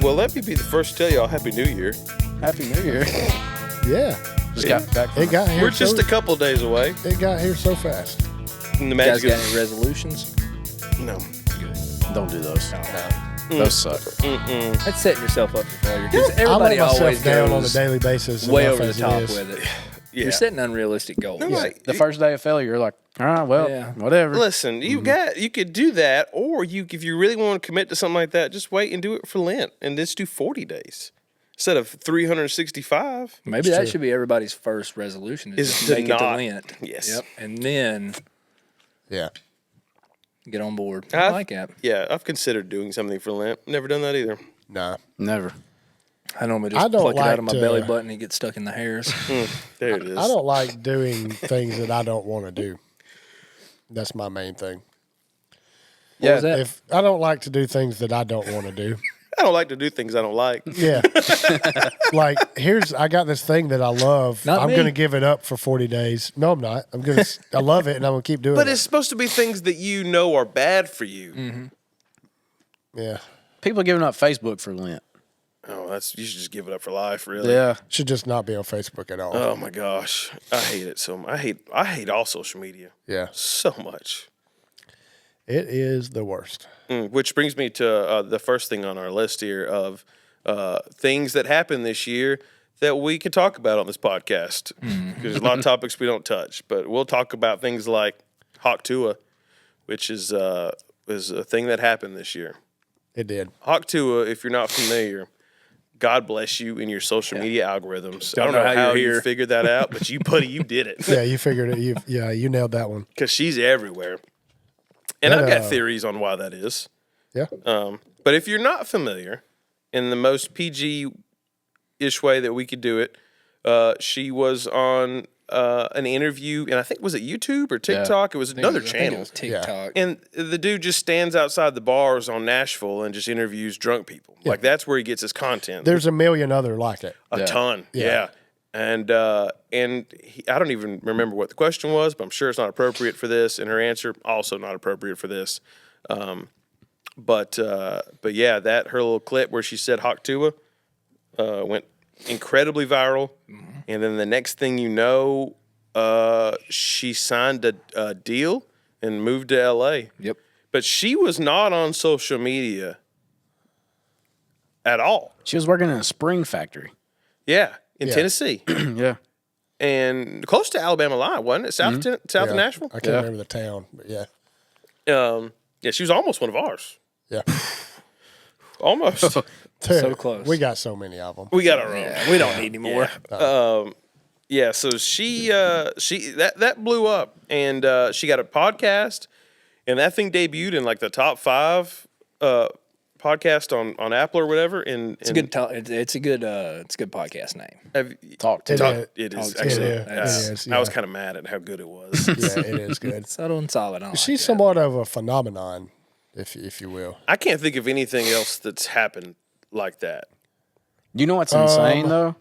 Well, let me be the first to tell y'all Happy New Year. Happy New Year. Yeah. Just got back from It got here. We're just a couple days away. It got here so fast. And the You guys magic got any resolutions? No. Don't do those. No. Those suck. That's setting yourself up for failure. Because I let everybody myself always down on a goes daily basis. way enough over the as it top is. with it. Yeah. You're setting unrealistic goals. No, like, The first day of failure, you're like, all right, well, Yeah. whatever. listen, you could do that, or if you really want to commit to something like that, just wait and do it for Lent, and just do 40 days instead of 365. Maybe that should be everybody's first resolution is Is just to make it to not- Lent. yes. Yep. And then Yeah. get on board. I like that. Yeah, I've considered doing something for Lent. Never done that either. Nah. Never. I normally I just don't pluck it out like of my to- belly button and get stuck in the hairs. There it is. I don't like doing things that I don't want to do. That's my main thing. What was that? If I don't like to do things that I don't want to do. I don't like to do things I don't like. Yeah. Like, I got this thing that I love. Not I'm me. going to give it up for 40 days. No, I'm not. I love it and I'm going to keep doing But it. it's supposed to be things that you know are bad for you. Yeah. People are giving up Facebook for Lent. Oh, you should just give it up for life, really. Yeah. Should just not be on Facebook at all. Oh my gosh, I hate it so much. I hate all social media Yeah. so much. It is the worst. Which brings me to the first thing on our list here of things that happened this year that we could talk about on this podcast. Because there's a lot of topics we don't touch, but we'll talk about things like Hawk Tuah, which is a thing that happened this year. It did. Hawk Tuah, if you're not familiar, God bless you in your social media algorithms. I Don't don't know know how how you're you here. figured that out, but you did it. Yeah, you figured it. You nailed that one. Because she's everywhere. And I've got theories on why that is. Yeah. But if you're not familiar, in the most PG-ish way that we could do it, she was on an interview, and I think, was it YouTube or TikTok? It was another I think it channel. was TikTok. And the dude just stands outside the bars on Nashville and just interviews drunk people. Like, that's where he gets his content. There's a million other like it. A ton. Yeah. Yeah. And I don't even remember what the question was, but I'm sure it's not appropriate for this. And her answer, also not appropriate for this. But yeah, her little clip where she said Hawk Tuah went incredibly viral. And then the next thing you know, she signed a deal and moved to L.A. Yep. But she was not on social media at all. She was working in a spring factory. Yeah, in Yeah. Tennessee. Yeah. And close to Alabama line, wasn't it? South Yeah. of Nashville? I can't remember the town, but yeah. Yeah, she was almost one of ours. Yeah. Almost. So close. We got so many of them. We got our own. Yeah, we don't need any more. Yeah, so she that blew up, and she got a podcast, and that thing debuted in like the top 5 podcast on Apple or whatever. It's a good. It's a good podcast name. Talk to It me. is. It is Talk- actually. It is, I was yeah. kind of mad at how good it was. Yeah, it is good. Subtle and solid. I like She's that. somewhat of a phenomenon, if you will. I can't think of anything else that's happened like that. You know what's insane, though?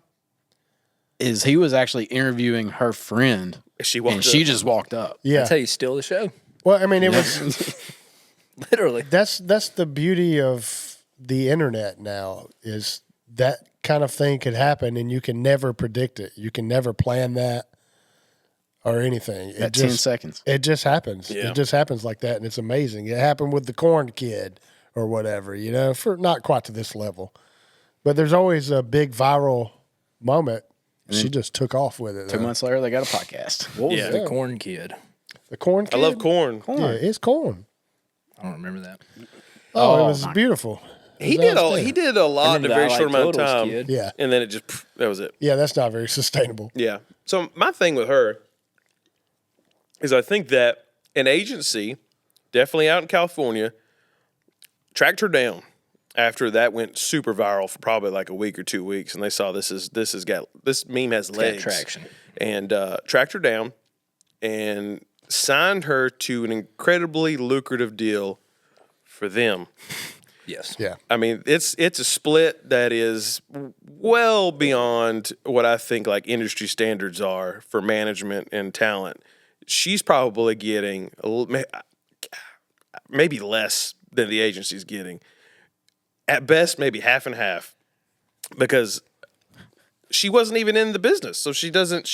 Is he was actually interviewing her friend, She walked and up. she just walked up. Yeah. That's how you steal the show. Well, I mean, it was. Literally. That's the beauty of the internet now is that kind of thing could happen, and you can never predict it. You can never plan that or anything. At 10 seconds. It just happens. Yeah. It just happens like that, and it's amazing. It happened with the corn kid or whatever, for not quite to this level. But there's always a big viral moment. She just took off with it. 2 though. months later, they got a podcast. What was Yeah. the corn kid? The corn I kid? love corn. Yeah, it's corn. I don't remember that. Oh, it was beautiful. He It was did outstanding. a lot in a remember very the I short Like amount of Totals time. kid. Yeah. And then it just that was it. Yeah, that's not very sustainable. Yeah. So my thing with her is I think that an agency, definitely out in California, tracked her down after that went super viral for probably like a week or 2 weeks, and they saw this meme has Got legs, traction. and tracked her down and signed her to an incredibly lucrative deal for them. Yes. Yeah. I mean, it's a split that is well beyond what I think like industry standards are for management and talent. She's probably getting maybe less than the agency's getting. at best maybe half and half, because she wasn't even in the business, so she doesn't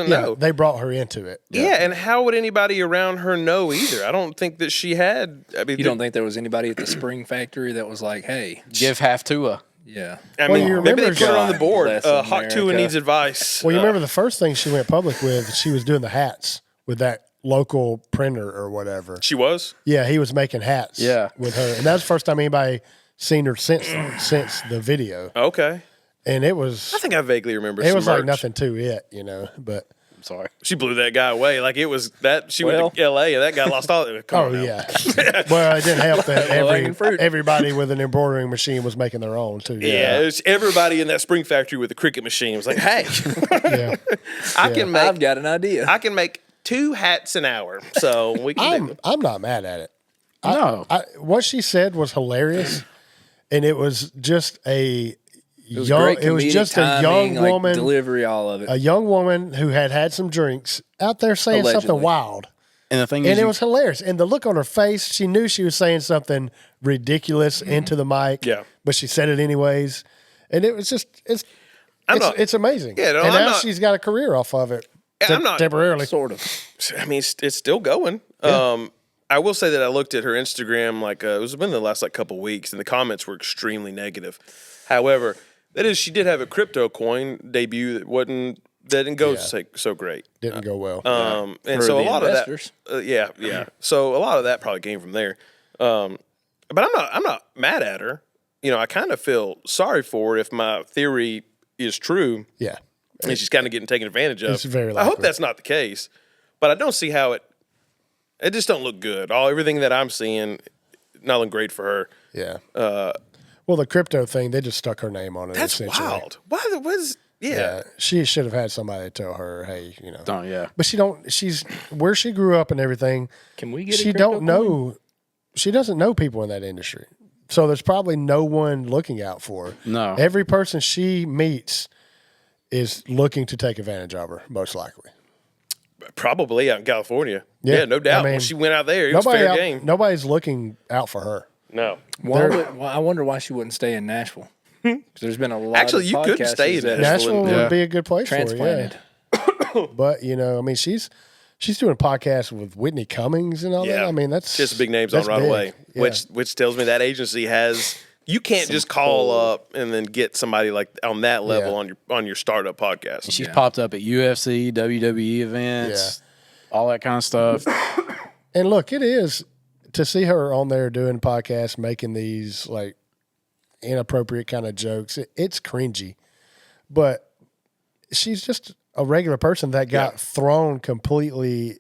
know. They brought her into it. Yeah, and how would anybody around her know either? I don't think that she had. I mean, You don't think there was anybody at the spring factory that was like, "Hey, Give half Tuah. yeah, I Well, mean, you maybe they remember- put her on the board. Bless Hawk Tuah America. needs advice. Well, you remember the first thing she went public with? She was doing the hats with that local printer or whatever. she was. Yeah, he was making hats. Yeah. with her, and that's the first time anybody seen her since the video. Okay, And it was I think I vaguely remember. it some was like merch. nothing to it, But I'm sorry. She blew that guy away. Like it was that she Well- went to L.A. and that guy lost all. Come oh on now. yeah, well it didn't help that Low-hanging fruit. everybody with an embroidering machine was making their own too. Yeah, it was everybody in that spring factory with the cricket machine was like, "Hey, yeah. I can I've make got an idea." I can make 2 hats an hour, so we can." I'm not mad at it. No. What she said was hilarious, and it was just a It was young. great It was comedic just timing, a young like, woman, delivery, all of it. a young woman who had some drinks out there saying something Allegedly. wild. And the thing is, And it was hilarious. And the look on her face, she knew she was saying something ridiculous into the mic. Yeah. But she said it anyways. And it was just it's amazing. Yeah, no, and I'm now not- she's got a career off of it. Yeah, I'm not- temporarily. Sort of. I mean, it's still going. I will say that I looked at her Instagram it was been the last couple weeks, and the comments were extremely negative. However, that is, she did have a crypto coin debut that didn't go so great. Didn't go well. And For so a the lot investors. of that, yeah. So a lot of that probably came from there. But I'm not mad at her. I kind of feel sorry for her if my theory is true. yeah. And she's kind of getting taken advantage of. It's very I hope likely. that's not the case, but I don't see how it just don't look good. Everything that I'm seeing, not looking great for her. Yeah. Well, the crypto thing, they just stuck her name on it. That's essentially. wild. Why? What is? Yeah. She should have had somebody tell her, hey, oh, yeah. But she's where she grew up and everything. Can we get a She crypto don't coin? know. She doesn't know people in that industry. So there's probably no one looking out for her. No. Every person she meets is looking to take advantage of her, most likely. Probably out in California. Yeah, Yeah, no doubt. I mean, When she went out there, it was fair game. Nobody's looking out for her. No. I wonder why she wouldn't stay in Nashville. 'Cause there's been a lot. Actually, of you could podcasters stay in that Nashville. Nashville Yeah. would be a good place transplanted. for her. Yeah. But I mean, she's doing podcasts with Whitney Cummings and all that. I mean, that's just big names on that's right big. away, Yeah. which tells me that agency has. You can't just call up and then get somebody like on that level Yeah. on your startup podcast. She's popped up at UFC, WWE events, all that kind of stuff. And look, it is to see her on there doing podcasts, making these like inappropriate kind of jokes. It's cringy, but she's just a regular person that got thrown completely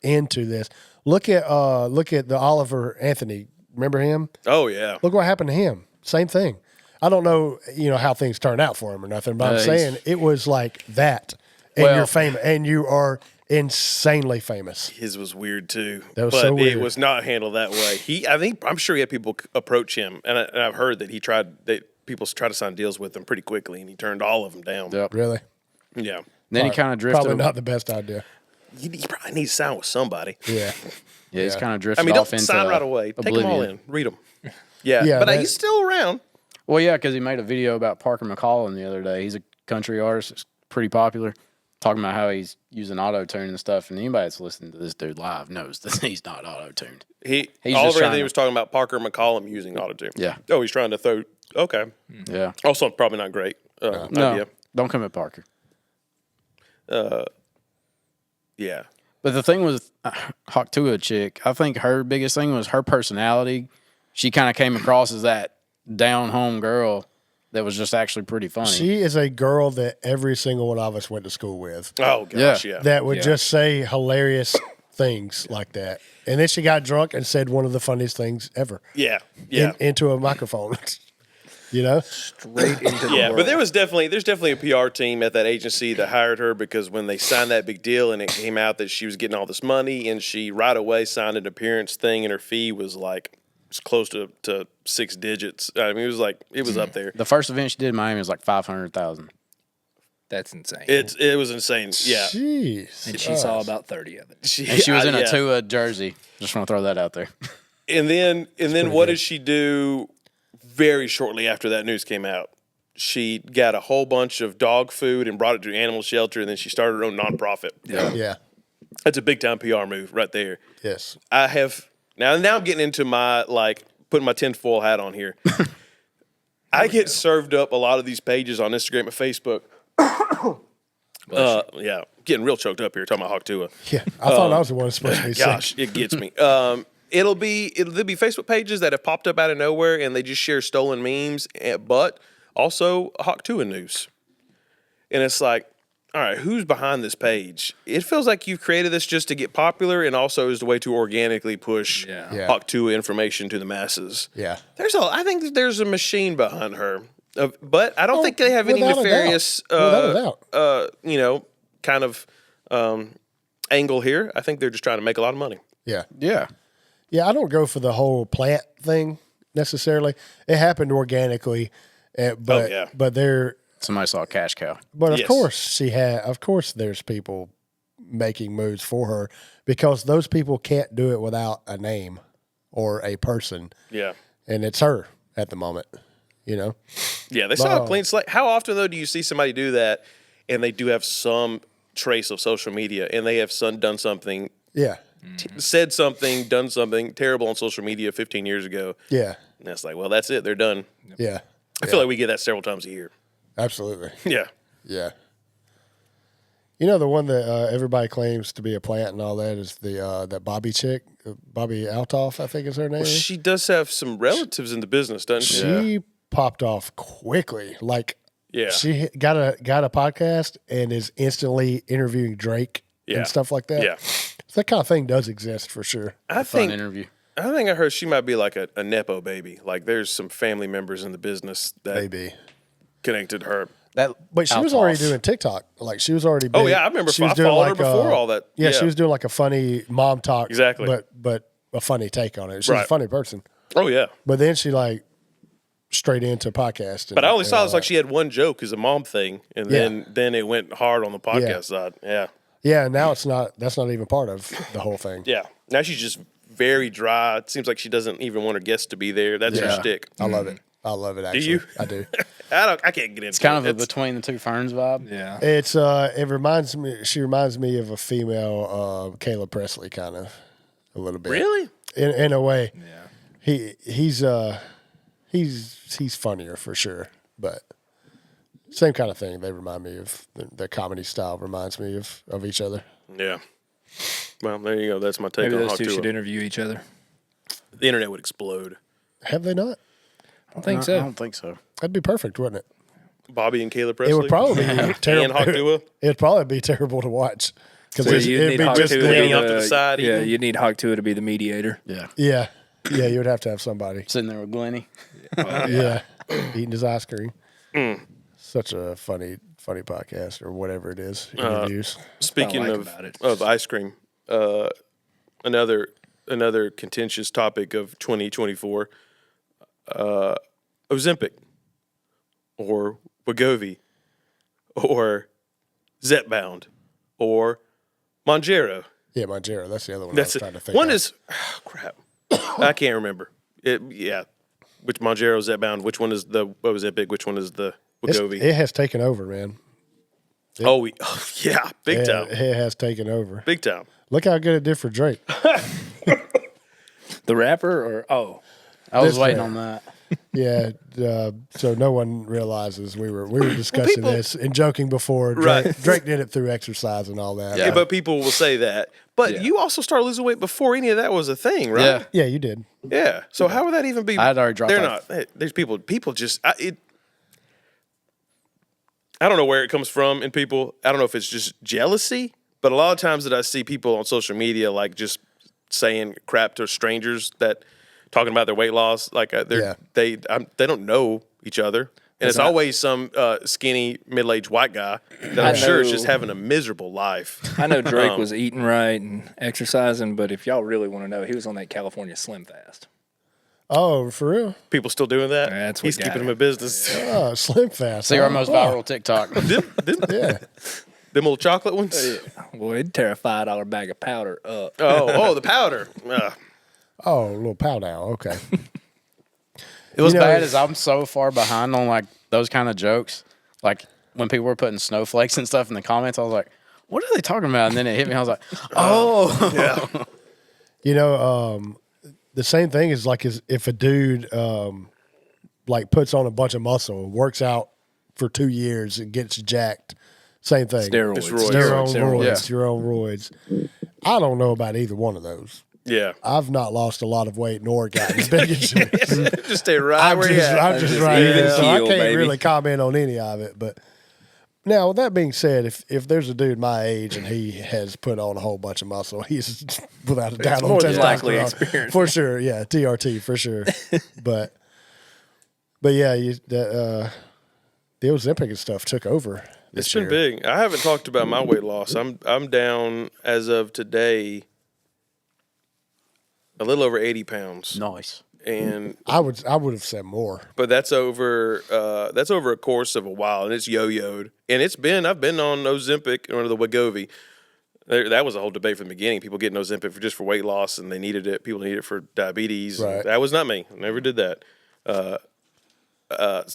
into this. Look at the Oliver Anthony. Remember him? Oh yeah. Look what happened to him. Same thing. I don't know, how things turned out for him or nothing, but I'm he's- saying it was like that. And Well- you're famous, and you are insanely famous. His was weird too. That was but so weird. it was not handled that way. I'm sure he had people approach him, and I've heard that people tried to sign deals with him pretty quickly, and he turned all of them down. Yep. Really? Yeah. Then he kind of drifted. Probably not the best idea. You probably need to sign with somebody. Yeah. Yeah, he's Yeah. kind of I drifted mean, off don't into sign right away. Take them all oblivion. in. Read them. Yeah. Yeah, but that- he's still around. Well, yeah, because he made a video about Parker McCollum the other day. He's a country artist, it's pretty popular, talking about how he's using auto-tune and stuff. And anybody that's listening to this dude live knows that he's not auto-tuned. He's just Oliver trying Anthony to- was talking about Parker McCollum using autotune. Yeah. Oh, he's trying to throw. Okay. Yeah. Also, probably not great No, idea. don't come at Parker. Yeah. But the thing with Hawk Tuah chick, I think her biggest thing was her personality. She kind of came across as that down-home girl that was just actually pretty funny. She is a girl that every single one of us went to school with Oh gosh. Yeah. that would just say hilarious things like that. And then she got drunk and said one of the funniest things ever Yeah. Yeah. into a microphone. Straight into the Yeah, world. but there's definitely a PR team at that agency that hired her, because when they signed that big deal and it came out that she was getting all this money, and she right away signed an appearance thing, and her fee was close to 6 digits. I mean, it was up there. The first event she did in Miami was like $500,000. That's insane. It was insane. Yeah. Jeez. and she saw about 30 of it. And she was in a Tuah jersey. Just want to throw that out there. And then what did she do very shortly after that news came out, she got a whole bunch of dog food and brought it to an animal shelter, and then she started her own nonprofit. Yeah. That's a big time PR move right there. Yes. I have now I'm getting into my putting my tinfoil hat on here. I get served up a lot of these pages on Instagram and Facebook. Yeah, getting real choked up here talking about Hawk Tuah. Yeah. I thought I was the one supposed to be sick. Gosh, it gets me. There'll be Facebook pages that have popped up out of nowhere and they just share stolen memes, but also Hawk Tuah news. And it's like, all right, who's behind this page? It feels like you've created this just to get popular and also as a way to organically push Yeah. Hawk Tuah information to the masses. Yeah. I think that there's a machine behind her, but I don't think they have any without a doubt. nefarious, Without a doubt. kind of angle here. I think they're just trying to make a lot of money. Yeah. Yeah. Yeah, I don't go for the whole plant thing necessarily. It happened organically, but yeah. but there. Somebody saw a cash cow. But of Yes. course Of course, there's people making moves for her because those people can't do it without a name or a person, Yeah. and it's her at the moment. You know. Yeah, they saw a clean slate. How often, though, do you see somebody do that and they do have some trace of social media and they have done something, Yeah. said something, done something terrible on social media 15 years ago? Yeah. And that's like, well, that's it. They're done. Yeah. I feel like we get that several times a year. Absolutely. Yeah. Yeah. You know the one that everybody claims to be a plant and all that is the that Bobby chick, Bobby Altoff, I think is her name. She does have some relatives in the business, doesn't she? She popped off quickly. Like Yeah. she got a podcast and is instantly interviewing Drake Yeah. and stuff like that. Yeah. So that kind of thing does exist for sure. I Fun think interview. I heard she might be like a Nepo baby. Like there's some family members in the business that Maybe. connected her. But she was already doing TikTok. Like she was already. Oh, yeah, I remember. She was I doing followed her like before all that. Yeah, Yeah. she was doing like a funny mom talk. Exactly. But a funny take on it. She's a Right. funny person. Oh, yeah. But then she like straight into podcast. But I only saw it like she had one joke as a mom thing, and Yeah. then it went hard on the podcast side. Yeah. Yeah, and now it's not. That's not even part of the whole thing. Yeah. Now she's just very dry. It seems like she doesn't even want her guests to be there. That's her Yeah. shtick. I love it. I love it. Actually, you? I do. I can't get into It's kind of it. a between the two ferns vibe. Yeah. It's it reminds me. She reminds me of a female Caleb Presley, kind of a little bit. Really? In a way. Yeah. He's funnier for sure, but same kind of thing. They remind me of the comedy style. Reminds me of each other. Yeah. Well, there you go. That's my take Maybe on those Hawk two should Tuah. interview each other. The internet would explode. Have they not? I don't think I so. don't think so. That'd be perfect, wouldn't it? Bobby and Caleb Presley. It would probably be and terrible. Hawk Tuah. It'd probably be terrible to watch because So it'd you'd be need Hawk just Tuah leaning them. off to the side Yeah, eating. you'd need Hawk Tuah to be the mediator. Yeah. Yeah, you would have to have somebody. Sitting there with Glennie. Yeah, eating his ice cream. Mm. Such a funny podcast or whatever it is. Interviews. Speaking like of about it. of ice cream, another contentious topic of 2024, Ozempic or Wegovy or Zepbound or Mounjaro. Yeah, Mounjaro. That's the other one That's I was it. trying to think One of. is crap. I can't remember. Which Mounjaro, Zepbound? Which one is the Ozempic? Which one is the Wegovy? It has taken over, man. Yeah, big time, It has taken over. big time. Look how good it did for Drake. The rapper or I was This waiting man. on that. Yeah, so no one realizes we were discussing people- this and joking before. Drake, Right. Drake did it through exercise and all that. Yeah, but people will say that. But Yeah. you also started losing weight before any of that was a thing, right? Yeah. Yeah, you did. Yeah. So how would that even be? I had already dropped They're off. not. There's people. People just. I don't know where it comes from in people. I don't know if it's just jealousy, but a lot of times that I see people on social media like just saying crap to strangers that talking about their weight loss, like they don't know each other. And it's always some skinny middle-aged white guy that I'm sure is know. just having a miserable life. I know Drake was eating right and exercising, but if y'all really want to know, he was on that California Slim Fast. Oh, for real? People still doing that. That's what He's got keeping it. him in business. Oh, Slim Fast. See our most viral TikTok. them Yeah. little chocolate ones. Boy, it'd tear a $5 bag of powder up. Oh, the powder. Oh, a little pow now. Okay. It was You know, bad as I'm so far behind on like those kind of jokes. Like when people were putting snowflakes and stuff in the comments, I was like, "What are they talking about?" And then it hit me. I was like, "Oh, Yeah. You know, the same thing is like if a dude like puts on a bunch of muscle, works out for 2 years, and gets jacked. Same thing. Steroids. It's roids. Your own Steroids. roids. Your own roids. I don't know about either one of those. Yeah. I've not lost a lot of weight nor gotten as big as you. Just stay right where you at. I'm just Just right even here, so I keel, can't baby. really comment on any of it. But now, with that being said, if there's a dude my age and he has put on a whole bunch of muscle, he's without a doubt on more than likely testosterone experienced. for sure. Yeah, TRT for sure. but yeah, the Ozempic and stuff took over. It's This been year. big. I haven't talked about my weight loss. I'm down as of today a little over 80 pounds. nice." And I would have said more. but that's over a course of a while, and it's yo-yoed. And I've been on Ozempic or the Wegovy. That was a whole debate from the beginning. People getting Ozempic just for weight loss, and they needed it. People need it for diabetes. Right. That was not me. I never did that. So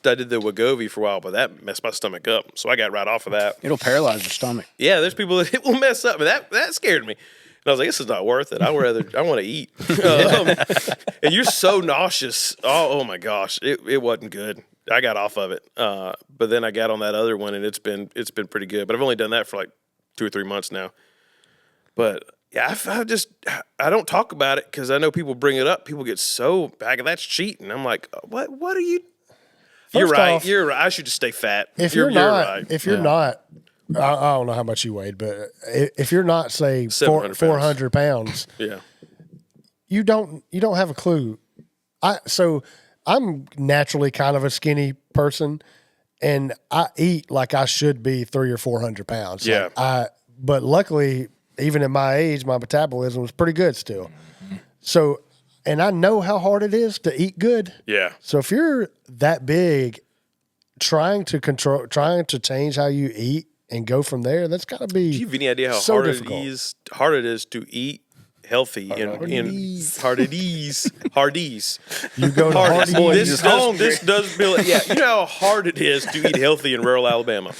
I did the Wegovy for a while, but that messed my stomach up. So I got right off of that. It'll paralyze your stomach. Yeah, there's people that it will mess up, and that scared me. And I was like, this is not worth it. I want to eat. And you're so nauseous. Oh my gosh, it wasn't good. I got off of it, but then I got on that other one, and it's been pretty good. But I've only done that for like 2 or 3 months now. But yeah, I don't talk about it because I know people bring it up. People get so back, that's cheating. I'm like, what are you? You're First right. off, You're right. I should just stay fat. If you're not, right. if you're not, I don't know how much you weighed, but if you're not, say 700 pounds. 400 pounds, Yeah. you don't have a clue. So I'm naturally kind of a skinny person, and I eat like I should be 300 or 400 pounds. Yeah. But luckily, even at my age, my metabolism was pretty good still. So, and I know how hard it is to eat good. Yeah. So if you're that big, trying to change how you eat and go from there, that's got to be. Do you have any idea how so hard difficult. it is to eat healthy Hardee's. You go to Hardee's. Hardee's. This does build. Yeah, you know how hard it is to eat healthy in rural Alabama.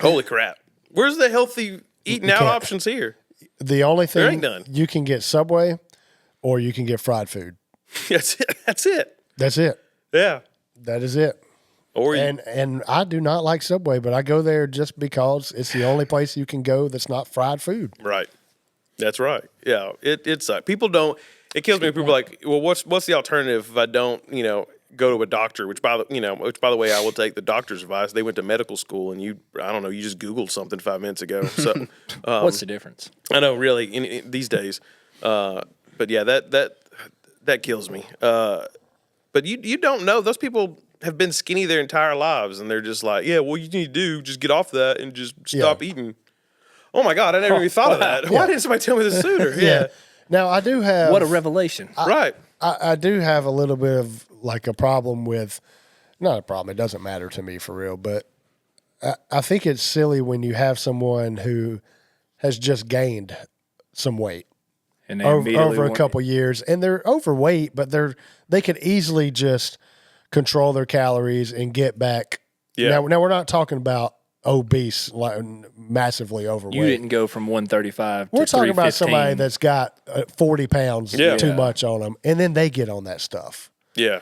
Holy crap! Where's the healthy eating out can't. options here? The only There thing ain't none. you can get Subway, or you can get fried food. That's it. That's it. That's it. Yeah. That is it. Or you, And I do not like Subway, but I go there just because it's the only place you can go that's not fried food. right. That's right. Yeah. It's people don't. It kills me when people are like, well, what's the alternative if I don't go to a doctor? Which by the way, I will take the doctor's advice. They went to medical school, and you just Googled something 5 minutes ago. So What's the difference? I know, really, in these days. But yeah, that kills me. But you don't know. Those people have been skinny their entire lives, and they're just like, yeah, well, you need to do just get off that and just stop eating. Oh my God, I never even thought of that. Why didn't somebody tell me this sooner? Yeah. Now I do have What a revelation. Right. I do have a little bit of like a problem with, not a problem. It doesn't matter to me for real, but I think it's silly when you have someone who has just gained some weight And they over immediately a want- couple years, and they're overweight, but they could easily just control their calories and get back. Yeah. Now we're not talking about obese, like massively overweight. You didn't go from 135 to We're talking about 315. somebody that's got 40 pounds Yeah. too much on them, and then they get on that stuff. Yeah.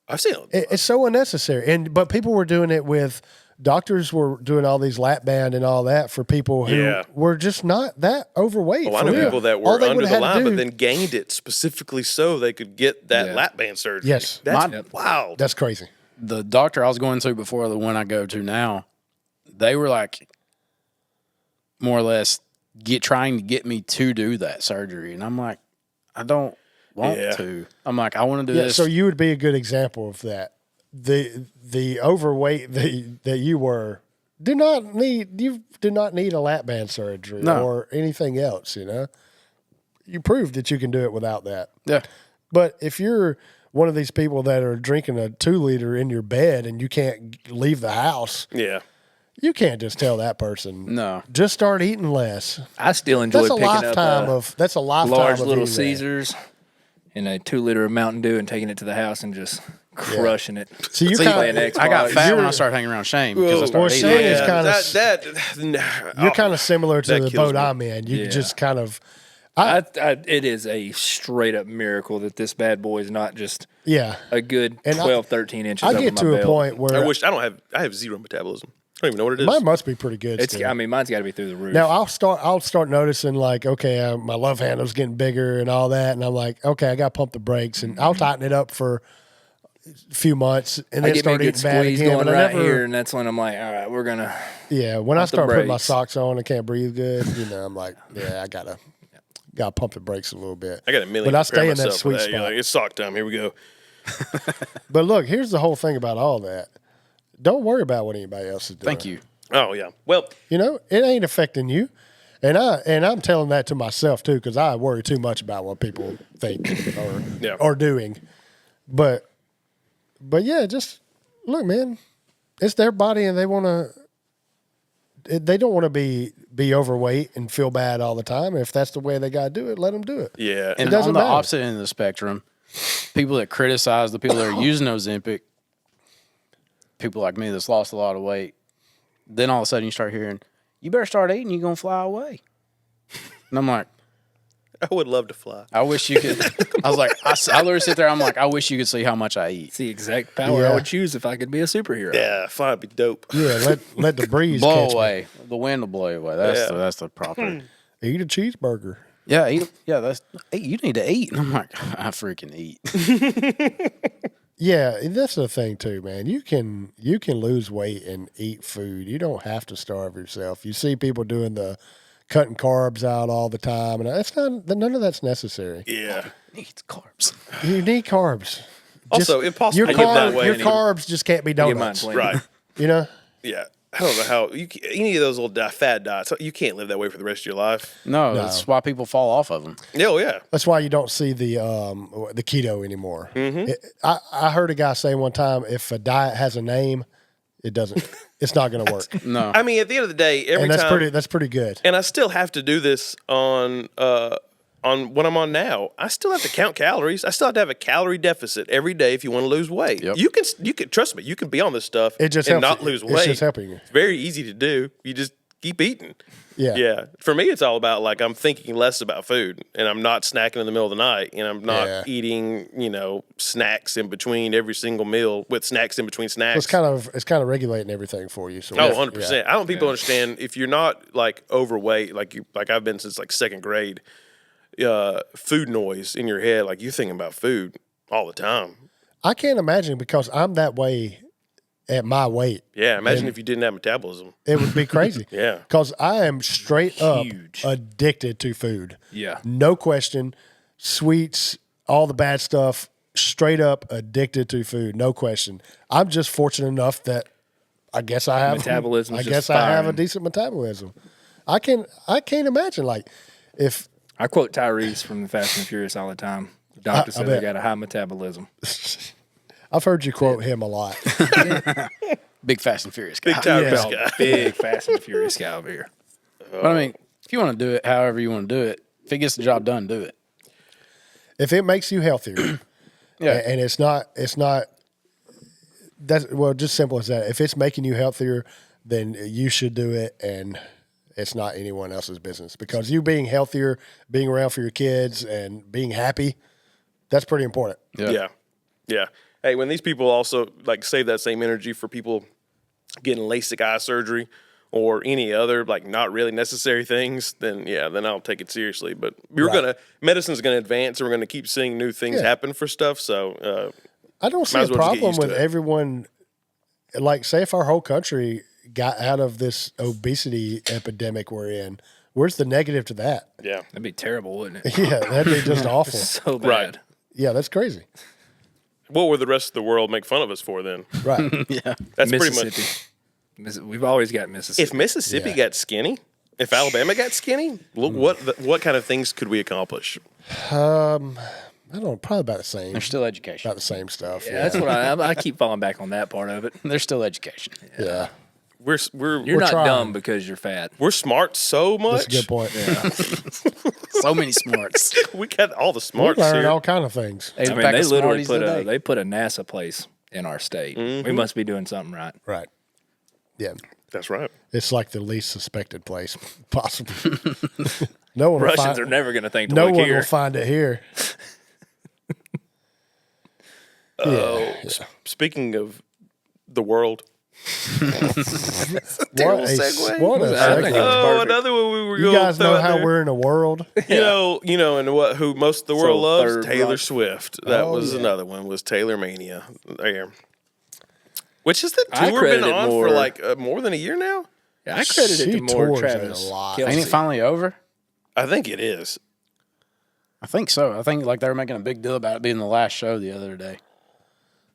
I've seen it. It's so unnecessary. But people were doing it with doctors were doing all these lap band and all that for people who Yeah. were just not that overweight. Oh, I for know real. people that All were they under would've the had to line, but do- then gained it specifically so they could get that Yeah. lap band surgery. Yes. That's wild. That's crazy. The doctor I was going to before the one I go to now, they were like more or less trying to get me to do that surgery, and I'm like, I don't want Yeah. to. I'm like, I want to do Yeah, this. so you would be a good example of that. The overweight that you were do not need a lap band surgery No. or anything else. You proved that you can do it without that. yeah, But if you're one of these people that are drinking a 2-liter in your bed and you can't leave the house, Yeah. you can't just tell that person, no. just start eating less. I still enjoy That's a picking lifetime up of that's a lifetime large of Little eating that. Caesars and a 2-liter of Mountain Dew and taking it to the house and just crushing it. So you See, kind playing of Xbox. I got fat when I started hanging around Shane because I Well, started Shane eating. is like kinda you're kind of similar to that the kills boat me. I'm in. You Yeah. just kind of It is a straight up miracle that this bad boy is not just a good And 12, 13 inches I over get my to a belt. point where I have zero metabolism. I don't even know what it is. mine must be pretty good. It's, still. I mean, mine's got to be through the roof. Now I'll start noticing like, okay, my love handle's getting bigger and all that, and I'm like, okay, I got to pump the brakes, and I'll tighten it up for a few months, and I then get me a start good eating bad squeeze again. going But I right never, here, and that's when I'm like, all right, we're gonna. yeah, when I Pump the start putting my brakes. socks on, I can't breathe good. I'm like, yeah, I gotta pump the brakes a little bit. I got a million. but I to prepare stay in that myself for sweet that. You're spot. like, it's sock time. Here we go. But look, here's the whole thing about all that. Don't worry about what anybody else is doing. Thank you. Oh yeah. Well, It ain't affecting you. And I'm telling that to myself too, because I worry too much about what people think Yeah. or doing. But yeah, just look, man. It's their body, and they don't want to be overweight and feel bad all the time. If that's the way they got to do it, let them do it. yeah. And doesn't on the matter. opposite end of the spectrum, people that criticize the people that are using Ozempic, people like me that's lost a lot of weight, then all of a sudden you start hearing, you better start eating, you're going to fly away. And I'm like, I would love to fly. I wish you could. I was like, I literally sit there, I'm like, I wish you could see how much I eat. It's the exact power Yeah. I would choose if I could be a superhero. Yeah, fly would be dope. Yeah, let the breeze Blow catch me. away. The wind will blow you away. That's the proper. Eat a cheeseburger. Yeah, eat. Yeah, hey, you need to eat. And I'm like, I freaking eat. Yeah, that's the thing too, man. You can lose weight and eat food. You don't have to starve yourself. You see people doing the cutting carbs out all the time, and that's none of that's necessary. Yeah. Needs carbs. You need carbs. Also, impossible Your, to live that way. your carbs just can't be Get mine donuts. plain. Right. You know? Yeah. I don't know how any of those little fat diets. You can't live that way for the rest of your life. No, that's why people fall off of them. Oh yeah. That's why you don't see the keto anymore. I heard a guy say one time, if a diet has a name, it doesn't. It's not going to work. No. I mean, at the end of the day, every And time, that's pretty good. and I still have to do this on what I'm on now. I still have to count calories. I still have to have a calorie deficit every day if you want to lose weight. Yep. You can trust me. You can be on this stuff It just and helps not you. lose It's weight. just helping you. It's very easy to do. You just keep eating. Yeah. Yeah. For me, it's all about like I'm thinking less about food, and I'm not snacking in the middle of the night, and I'm not Yeah. eating snacks in between every single meal with snacks in between snacks. It's kind of regulating everything for you. So Oh, yeah. 100%. I don't think people understand if you're not like overweight, like I've been since like second grade, food noise in your head, like you're thinking about food all the time. I can't imagine because I'm that way at my weight. Yeah, imagine if you didn't have metabolism. It would be crazy. Yeah. Because I am straight up Huge. addicted to food. Yeah. No question. Sweets, all the bad stuff, straight up addicted to food. No question. I'm just fortunate enough that I guess I have Metabolism's I just guess I have a firing. decent metabolism. I can't imagine like if I quote Tyrese from the Fast and Furious all the time. The doctor said I bet. got a high metabolism. I've heard you quote him a lot. Big Fast and Furious guy. Big time Yeah. risk guy. Big Fast and Furious guy over here. But I mean, if you want to do it however you want to do it, if it gets the job done, do it. If it makes you healthier, Yeah. and it's not that's just simple as that. If it's making you healthier, then you should do it, and it's not anyone else's business because you being healthier, being around for your kids, and being happy, that's pretty important. Yeah. Yeah. Hey, when these people also like save that same energy for people getting LASIK eye surgery or any other like not really necessary things, then I'll take it seriously. But medicine's gonna advance, and we're gonna keep seeing new things happen for stuff. So I don't see Might a as well just get problem used to with it. everyone. Like, say if our whole country got out of this obesity epidemic we're in, where's the negative to that? yeah. That'd be terrible, wouldn't it? Yeah, that'd be just awful. So bad. Right. Yeah, that's crazy. What would the rest of the world make fun of us for then? Right. That's pretty Mississippi. much. We've always got Mississippi. If Mississippi Yeah. got skinny, if Alabama got skinny, look what kind of things could we accomplish? I don't know, probably about the same. There's still education. About the same stuff. Yeah, that's what I keep falling back on that part of it. There's still education. Yeah. You're not trying. dumb because you're fat. we're smart so much. That's a good point. So many smarts. We got all the We smarts learn here. all kind of things. Hey, I mean, pack they of literally Smarties today. put a NASA place in our state. We must be doing something right. Right. Yeah. That's right. It's like the least suspected place possible. No one will Russians find, are never going to think to no look one here. will find it here. Speaking of the world, What terrible a, segue. what a I think it segue. was perfect. another one we were You going guys know how we're in a world. You know, and who most of the world loves? Third Taylor Rock. Swift. That Oh, was yeah. another one. Was Taylor Mania there? Which is the I tour credit been it on more- for like more than a year now? I credit it She to more tours Travis. a lot. Kelce. Ain't it finally over? I think it is. I think so. I think like they were making a big deal about it being the last show the other day.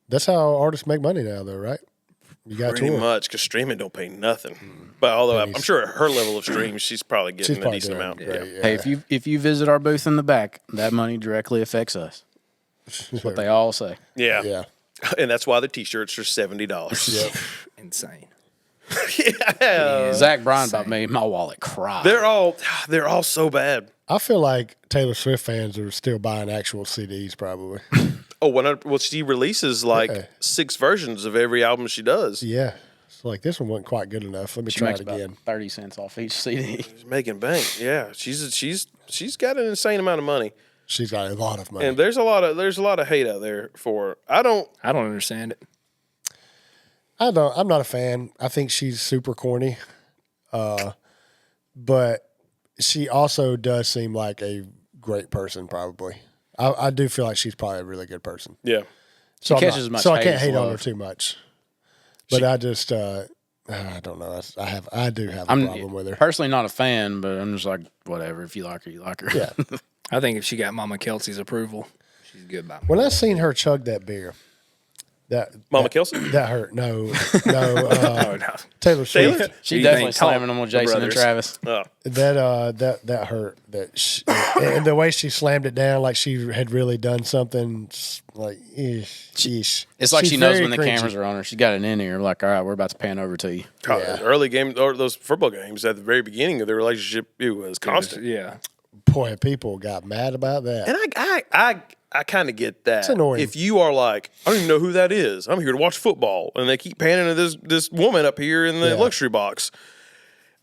That's how artists make money now, though, right? You got Pretty to much because streaming don't pay nothing. But although I'm sure at her level of streams, she's probably She's getting a probably decent doing amount. great. Yeah. Hey, if you visit our booth in the back, that money directly affects us. That's what they all say. Yeah. Yeah. And that's why the t-shirts are $70. Yep. Insane. Yeah. Zach Bryan about made my wallet cry. They're all so bad. I feel like Taylor Swift fans are still buying actual CDs, probably. Oh, well, she releases like Yeah. 6 versions of every album she does. Yeah. It's like this one wasn't quite good enough. Let me she try makes it about again. 30 cents off each CD. She's making bank. Yeah, she's got an insane amount of money, She's got a lot of money. and there's a lot of hate out there for her. I don't. I don't understand it. I'm not a fan. I think she's super corny. But she also does seem like a great person, probably. I do feel like she's probably a really good person. Yeah, So I'm catches not- much so I hate can't as hate on her love. too much. But I just I don't know. I do have a problem with her. Personally not a fan, but I'm just like, whatever. If you like her, you like her. Yeah. I think if she got Mama Kelsey's approval, she's good by me. When I seen her chug that beer, that Mama Kelsey. that hurt. No, Oh, no. Taylor Swift. She You definitely think slamming them on the Jason and brothers. Travis. Oh, That hurt. And the way she slammed it down, like she had really done something. Like, sheesh. It's like She's she knows very when the cringy. cameras are on her. She's got an in ear. Like, all right, we're about to pan over to you. God, Yeah. early game or those football games at the very beginning of their relationship, it was constant. Yeah. Boy, people got mad about that. And I kind of get that. It's annoying. If you are like, I don't even know who that is. I'm here to watch football, and they keep panning to this woman up here in the Yeah. luxury box.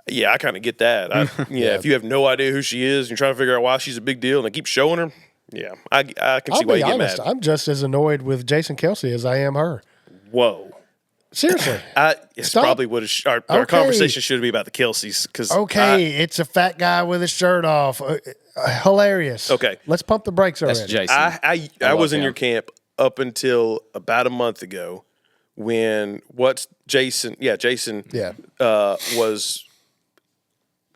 Yeah, I kind of get that. If you have no idea who she is and you're trying to figure out why she's a big deal, and they keep showing her, yeah, I can I'll see why be you get honest. mad. I'm just as annoyed with Jason Kelsey as I am her. Whoa. Seriously. It's Stop. probably what our Okay. conversation should be about the Kelseys. Cause Okay, it's a fat guy with his shirt off. Hilarious. Okay. Let's pump the brakes already. That's Jason. I love was in him. your camp up until about a month ago when Jason Yeah. was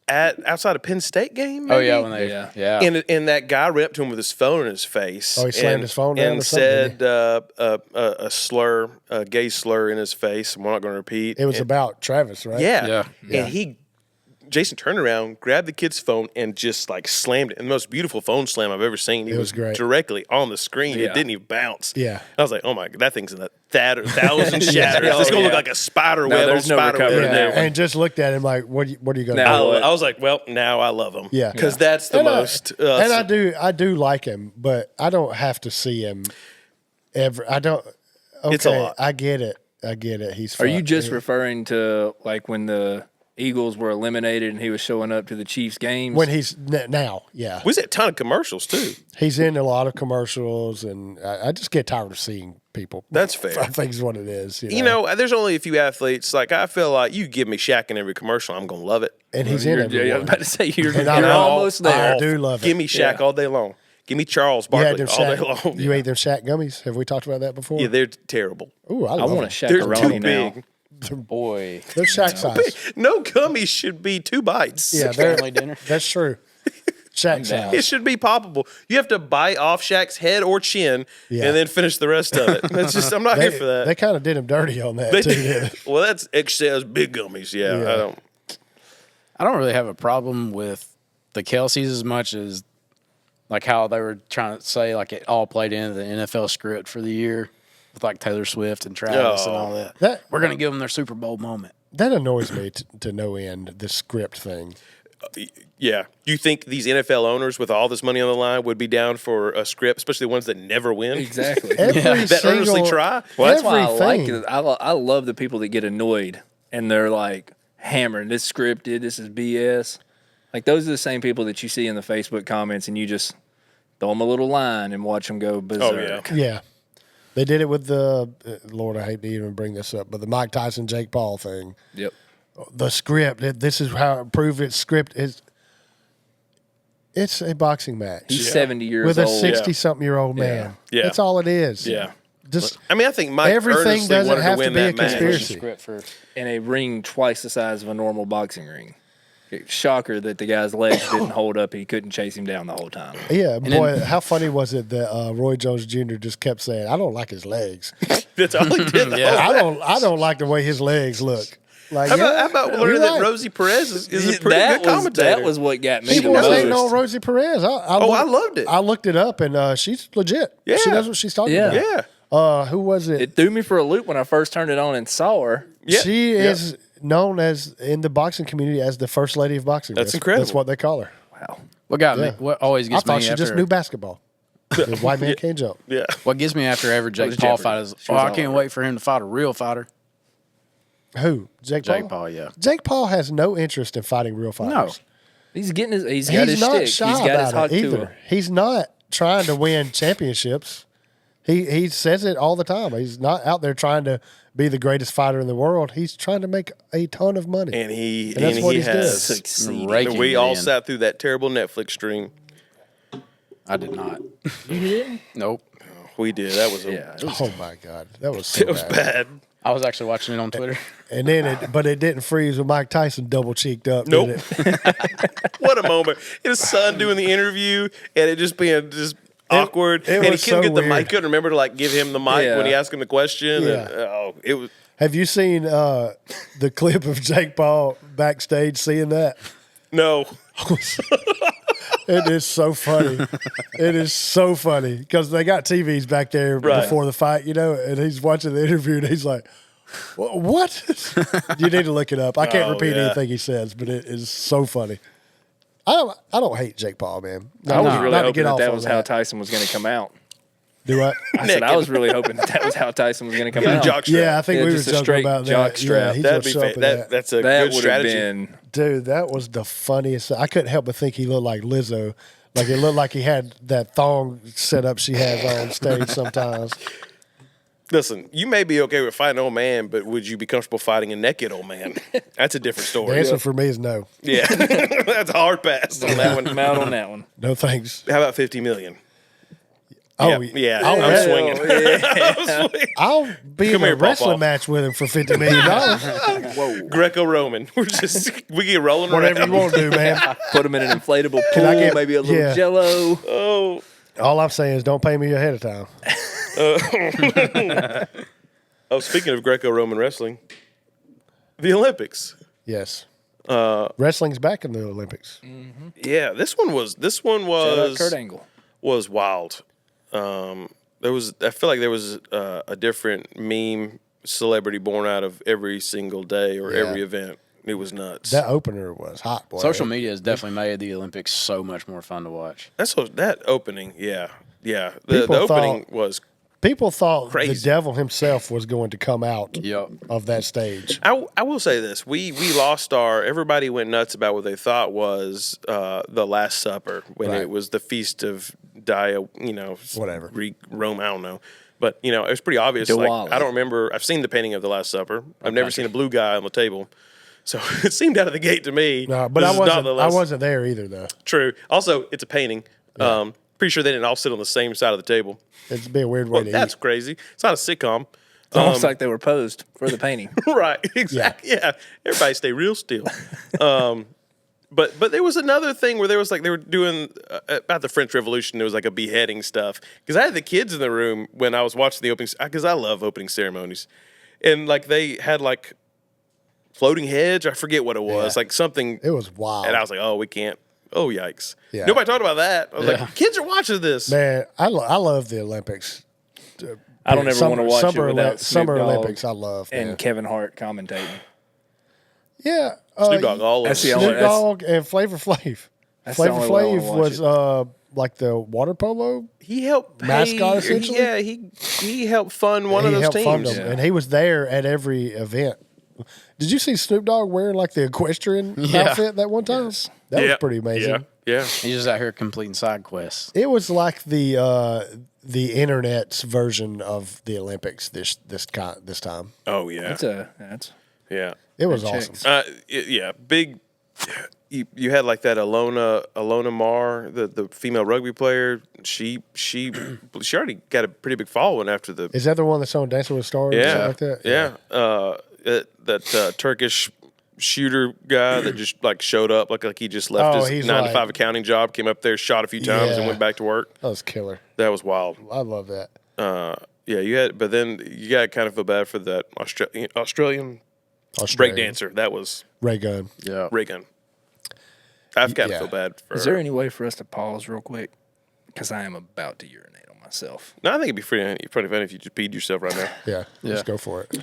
outside of Penn State game. Oh, maybe? yeah. When they, Yeah. yeah. And that guy ran up to him with his phone in his face. Oh, he slammed and, his phone down and or something, said a slur, a gay slur in his face. I'm not going to repeat. It was about Travis, right? Yeah. Yeah. And Jason turned around, grabbed the kid's phone, and just like slammed it. And the most beautiful phone slam I've ever seen. It was great. Directly on the screen. It Yeah. didn't even bounce. Yeah. I was like, oh my God, that thing's in a thousand shatters. It's going to look like a spider web on there's no spider web. recovery in Yeah. there. And just looked at him like, what are you going to Now- do? I was like, well, now I love him. Yeah. Because that's the And most. and I do like him, but I don't have to see him ever. I don't. Okay, It's a lot. I get it. He's. Are you fun. just referring to like when the Eagles were eliminated and he was showing up to the Chiefs games? when he's now? Yeah, We see a ton of commercials too. he's in a lot of commercials, and I just get tired of seeing people. That's fair. I think is what it is. You know, there's only a few athletes. Like, I feel like you give me Shaq in every commercial, I'm going to love it. and he's in You're- it. yeah, I was about to say you're And I you're love- almost I there. do love it. Give me Shaq Yeah. all day long. Give me Charles You had Barkley them all day Shaq, long. you ate them Shaq gummies. Have we talked about that before? Yeah, they're terrible. Ooh, I I love want a them. They're shakaroni too now. big. Boy. They're Shaq size. No gummies should be 2 bites. Yeah, they're, Family dinner. that's true. Shaq down. It size. should be poppable. You have to bite off Shaq's head or chin Yeah. and then finish the rest of it. That's just, I'm not here for that. They kind of did him dirty on that too. Didn't they? Well, that's XL's big gummies. Yeah, Yeah. I don't really have a problem with the Kelseys as much as like how they were trying to say like it all played into the NFL script for the year with like Taylor Swift and Travis and all that. That- We're gonna give them their Super Bowl moment. That annoys me to no end, the script thing. Yeah. Do you think these NFL owners with all this money on the line would be down for a script, especially the ones that never win? Exactly. That earnestly try? Well, that's why I like everything. it. I love the people that get annoyed and they're like hammering, this scripted, this is BS. Like, those are the same people that you see in the Facebook comments and you just throw them a little line and watch them go berserk. Yeah. They did it with the, Lord, I hate to even bring this up, but the Mike Tyson, Jake Paul thing. Yep. The script, this is how it proved its script is. It's a boxing match. He's 70 years with old. a 60-something-year-old man. Yeah. That's all it is. Yeah. Just I mean, I think Mike everything earnestly doesn't wanted have to to win be a that match. conspiracy. Script for In a ring twice the size of a normal boxing ring. Shocker that the guy's legs didn't hold up. He couldn't chase him down the whole time. Yeah, boy, how funny was it that Roy Jones Jr. just kept saying, "I don't like his legs. That's all he did. I don't like the way his legs look." Like, How about you're learning that right. Rosie Perez is a pretty good commentator? That was what got me People the was hating most. on Rosie Perez. I loved it. I looked it up, and she's legit. Yeah. She knows what she's talking Yeah. about. Yeah. Who was it? It threw me for a loop when I first turned it on and saw her. Yeah. She is known as in the boxing community as the first lady of boxing. That's incredible. That's what they call her. Wow. what got me. Yeah. What always I gets thought me she after, just knew basketball. The white man can't jump. Yeah. what gets me after every Jake was Paul Jeopardy. fight is, She was I all can't over wait for him to fight a real fighter. Who? Jake Paul? Jake Paul, yeah. Jake Paul has no interest in fighting real fighters. No. He's getting his. He's got He's his not stick. shy He's got his about Hawk it either. Tuah. He's not trying to win championships. He says it all the time. He's not out there trying to be the greatest fighter in the world. He's trying to make a ton of money. And he And that's what he's has doing. Succeeding. Raking we it all in. sat through that terrible Netflix stream. I did not. You didn't? Nope. We did. That was Yeah. It was, Oh my God, that was so it was bad. bad. I was actually watching it on Twitter. And then but it didn't freeze with Mike Tyson double cheeked up. Nope. Did it? What a moment. His son doing the interview and it just being just awkward. it and he was couldn't so get the weird. mic. Couldn't remember to give him the mic Yeah. when he asked him the question. Yeah. And, it was Have you seen the clip of Jake Paul backstage seeing that? no. It is so funny. It is so funny because they got TVs back there Right. before the fight, and he's watching the interview and he's like, "What?" You need to look it up. I can't Oh, repeat yeah. anything he says, but it is so funny. I don't hate Jake Paul, man. I was Not really to hoping get off that on was how Tyson was going to come out. Do I? I said I was really hoping that was how Tyson was going to come out. Jock strap. Yeah, I think Yeah, we were just a joking straight about jock that. strap. Yeah, he's That'd gonna be show up in that. that. That's a That good would have strategy. been. Dude, that was the funniest. I couldn't help but think he looked like Lizzo. Like it looked like he had that thong set up she has on stage sometimes. Listen, you may be okay with fighting an old man, but would you be comfortable fighting a naked old man? That's a different The story. answer for me is no. Yeah. That's a hard pass on that one. I'm out on that one. No thanks. How about 50 million? Oh, Yeah. I'll, I'm swinging. Yeah. I'll be in Come a here, wrestling Pawpaw. match with him for $50 million. Whoa. Greco-Roman. we get rolling Whatever around. you want to do, man. Put him in an inflatable Can I pool, get- maybe a little yeah. jello. Oh. All I'm saying is don't pay me ahead of time. Oh, speaking of Greco-Roman wrestling, the Olympics. Yes. Wrestling's back in the Olympics. Yeah, this one was Shout out Kurt Angle. was wild. I feel like there was a different meme celebrity born out of every single day or Yeah. every event. It was nuts. That opener was hot, boy. Social media has definitely made the Olympics so much more fun to watch. That opening, yeah. The People opening thought- was People thought Crazy. the devil himself was going to come out Yep. of that stage. I will say this: we lost everybody went nuts about what they thought was the Last Supper when Right. it was the feast of Whatever. Greek, Rome. I don't know, but it was pretty obvious. Diwali. Like, I don't remember. I've seen the painting of the Last Supper. I've never seen a blue guy on the table, so it seemed out of the gate to me. No, but this I is not wasn't. the I Last- wasn't there either, though. True. Also, it's a painting. Pretty sure they didn't all sit on the same side of the table. It'd be a weird way Well, to that's eat. crazy. It's not a sitcom. It's almost like they were posed for the painting. Right, exactly. Yeah. Everybody stay real still. But there was another thing where there was they were doing about the French Revolution. There was a beheading stuff because I had the kids in the room when I was watching the opening because I love opening ceremonies, and they had floating heads. I forget what it was, Yeah. something. It was wild. And I was like, oh, we can't. Oh, yikes. Yeah. Nobody talked about that. I was like, kids are watching this. Man, I love the Olympics. I don't ever want to watch it without Snoop Summer Dogg Olympics. I love and man. Kevin Hart commentating. Yeah. Snoop Dogg, all of That's the them. only- Snoop Dogg and Flavor Flav. That's the Flavor only way I wanna Flav watch was like the water polo. He helped Mascot, pay, essentially? Yeah, he helped fund one of He those helped fund teams. them, Yeah. and he was there at every event. Did you see Snoop Dogg wearing like the equestrian Yeah. outfit that one time? That was pretty amazing. Yeah. He's just out here completing side quests. It was like the internet's version of the Olympics this time. Oh yeah. That's Yeah. It was That awesome. checks. Yeah. Big. You had like that Alona Marr, the female rugby player. She already got a pretty big following after the Is that the one that's on Dancing with Stars? Or something like that? Yeah. That Turkish shooter guy that just like showed up like he just left Oh, his he's 9 to 5 like- accounting job, came up there, shot a few times, and Yeah. went back to work. That was killer. That was wild. I love that. Yeah, but then you got to kind of feel bad for that Australian break dancer. That was Ray Gunn. Yeah. Ray Gun. I've got to Yeah. feel bad for Is her. there any way for us to pause real quick? Because I am about to urinate on myself. No, I think it'd be pretty funny if you just peed yourself right now. Yeah, Yeah. let's go for it.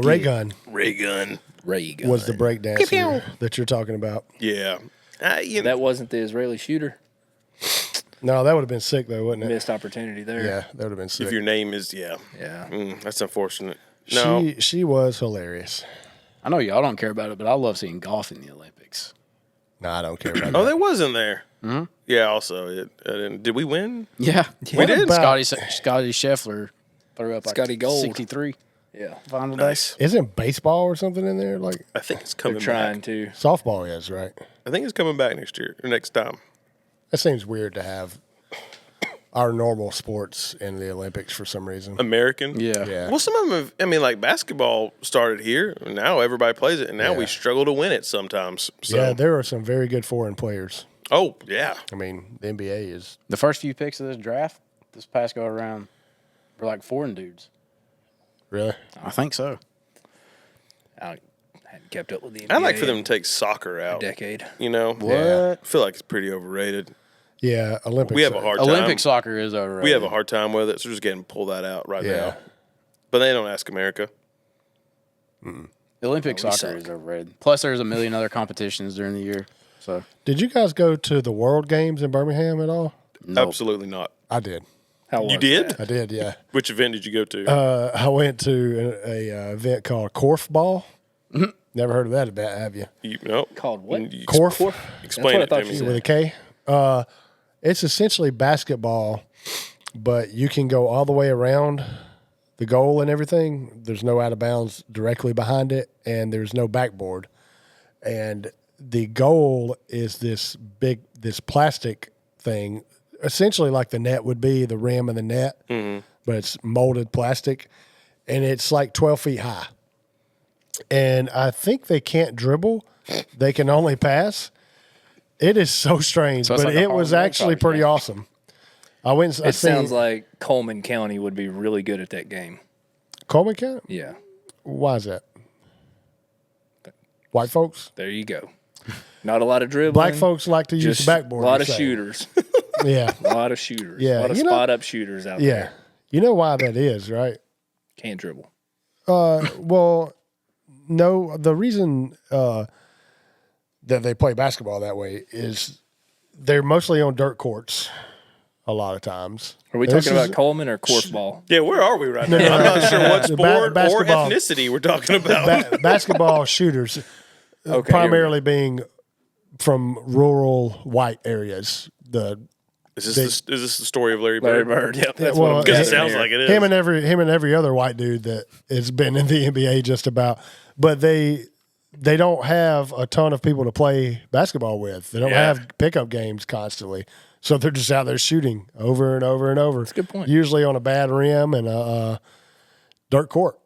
Ray Gunn Ray Gun. Reagan. was the break dancer that you're talking about. Yeah. That wasn't the Israeli shooter. No, that would have been sick though, wouldn't it? Missed opportunity there. Yeah, that would have been sick. if your name is, Yeah. that's unfortunate. No. She was hilarious. I know y'all don't care about it, but I love seeing golf in the Olympics. No, I don't care about Oh, that. there was in there. Mm-hmm. Yeah, also. Did we win? Yeah. We did. Scotty Scheffler threw up like Scotty Gold. 63 Yeah. final day. Nice. Isn't baseball or something in there? Like I think it's They're coming trying back. to. softball is, right? I think it's coming back next year or next time. That seems weird to have our normal sports in the Olympics for some reason. American. Yeah. Yeah. Well, some of them have, I mean, like basketball started here, and now everybody plays it, and now we Yeah. struggle to win it sometimes. So, Yeah, there are some very good foreign players. oh, yeah. I mean, the NBA is. The first few picks of this draft, this past go around, were like foreign dudes. Really? I think so. I hadn't kept up with the NBA I'd like for them in to take soccer a out. decade. You know? What? Yeah. I feel like it's pretty overrated. Yeah, Olympics. We have a hard time. Olympic soccer is overrated. We have a hard time with it, so we're just getting pull that out right Yeah. now. But they don't ask America. Olympic we soccer suck. is overrated. Plus, there's a million other competitions during the year. So, Did you guys go to the World Games in Birmingham at all? nope. Absolutely not. I did. How was You did? that? I did, yeah. Which event did you go to? I went to a event called Korfball. Never heard of that event, have you? Called what? You Korf Explain That's what I it thought to you me. with a K. It's essentially basketball, but you can go all the way around the goal and everything. There's no out of bounds directly behind it, and there's no backboard. And the goal is this plastic thing, essentially like the net would be, the rim and the net, but it's molded plastic, and it's like 12 feet high. And I think they can't dribble; they can only pass. It is so strange, So it's but like a it was Harlem actually Globetrotters pretty game. awesome. I went. I It sounds seen like Coleman County would be really good at that game. Coleman County. Yeah. Why is that? White folks, There you go. Not a lot of dribbling. black folks like to use Just the backboard. a lot you're of saying. shooters. Yeah, A lot of shooters. Yeah, A lot of you know- spot up shooters out yeah. there. You know why that is, right? Can't dribble. Well, no. The reason that they play basketball that way is they're mostly on dirt courts. A lot of times. Are we This talking is- about Coleman or korfball? Yeah, where are we right now? I'm not sure what The sport or basketball. ethnicity we're talking about. Basketball shooters? Okay. Primarily being from rural white areas. Is this the story of Larry Larry Bird? Bird. Yep. That's well, what I'm Because it guessing sounds here. like it is. him and every other white dude that has been in the NBA just about. But they don't have a ton of people to play basketball with. They don't Yeah. have pickup games constantly. So they're just out there shooting over and over and over. That's a good point. Usually on a bad rim and a dirt court.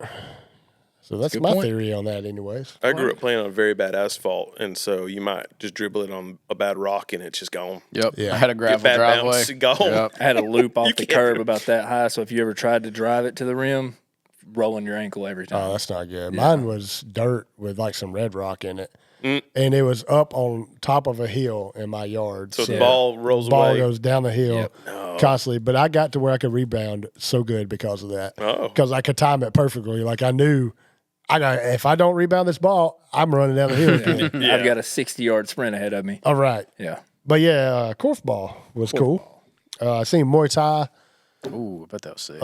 So that's good my point. theory on that anyways. I grew up playing on very bad asphalt, and so you might just dribble it on a bad rock, and it's just gone. Yep. Yeah. I had a gravel bad driveway. bounce, gone. Yep. I had a loop off the can't- curb about that high, so if you ever tried to drive it to the rim, rolling your ankle every time. Oh, that's not good. Mine was dirt with like some red rock in it. And it was up on top of a hill in my yard. So the ball rolls away. goes down the hill constantly. But I got to where I could rebound so good because of that. Oh. Because I could time it perfectly. Like I knew if I don't rebound this ball, I'm running down the hill again. Yeah. I've got a 60-yard sprint ahead of me. All right. Yeah. But yeah, korfball was cool. I seen Muay Thai. Ooh, I bet that was sick.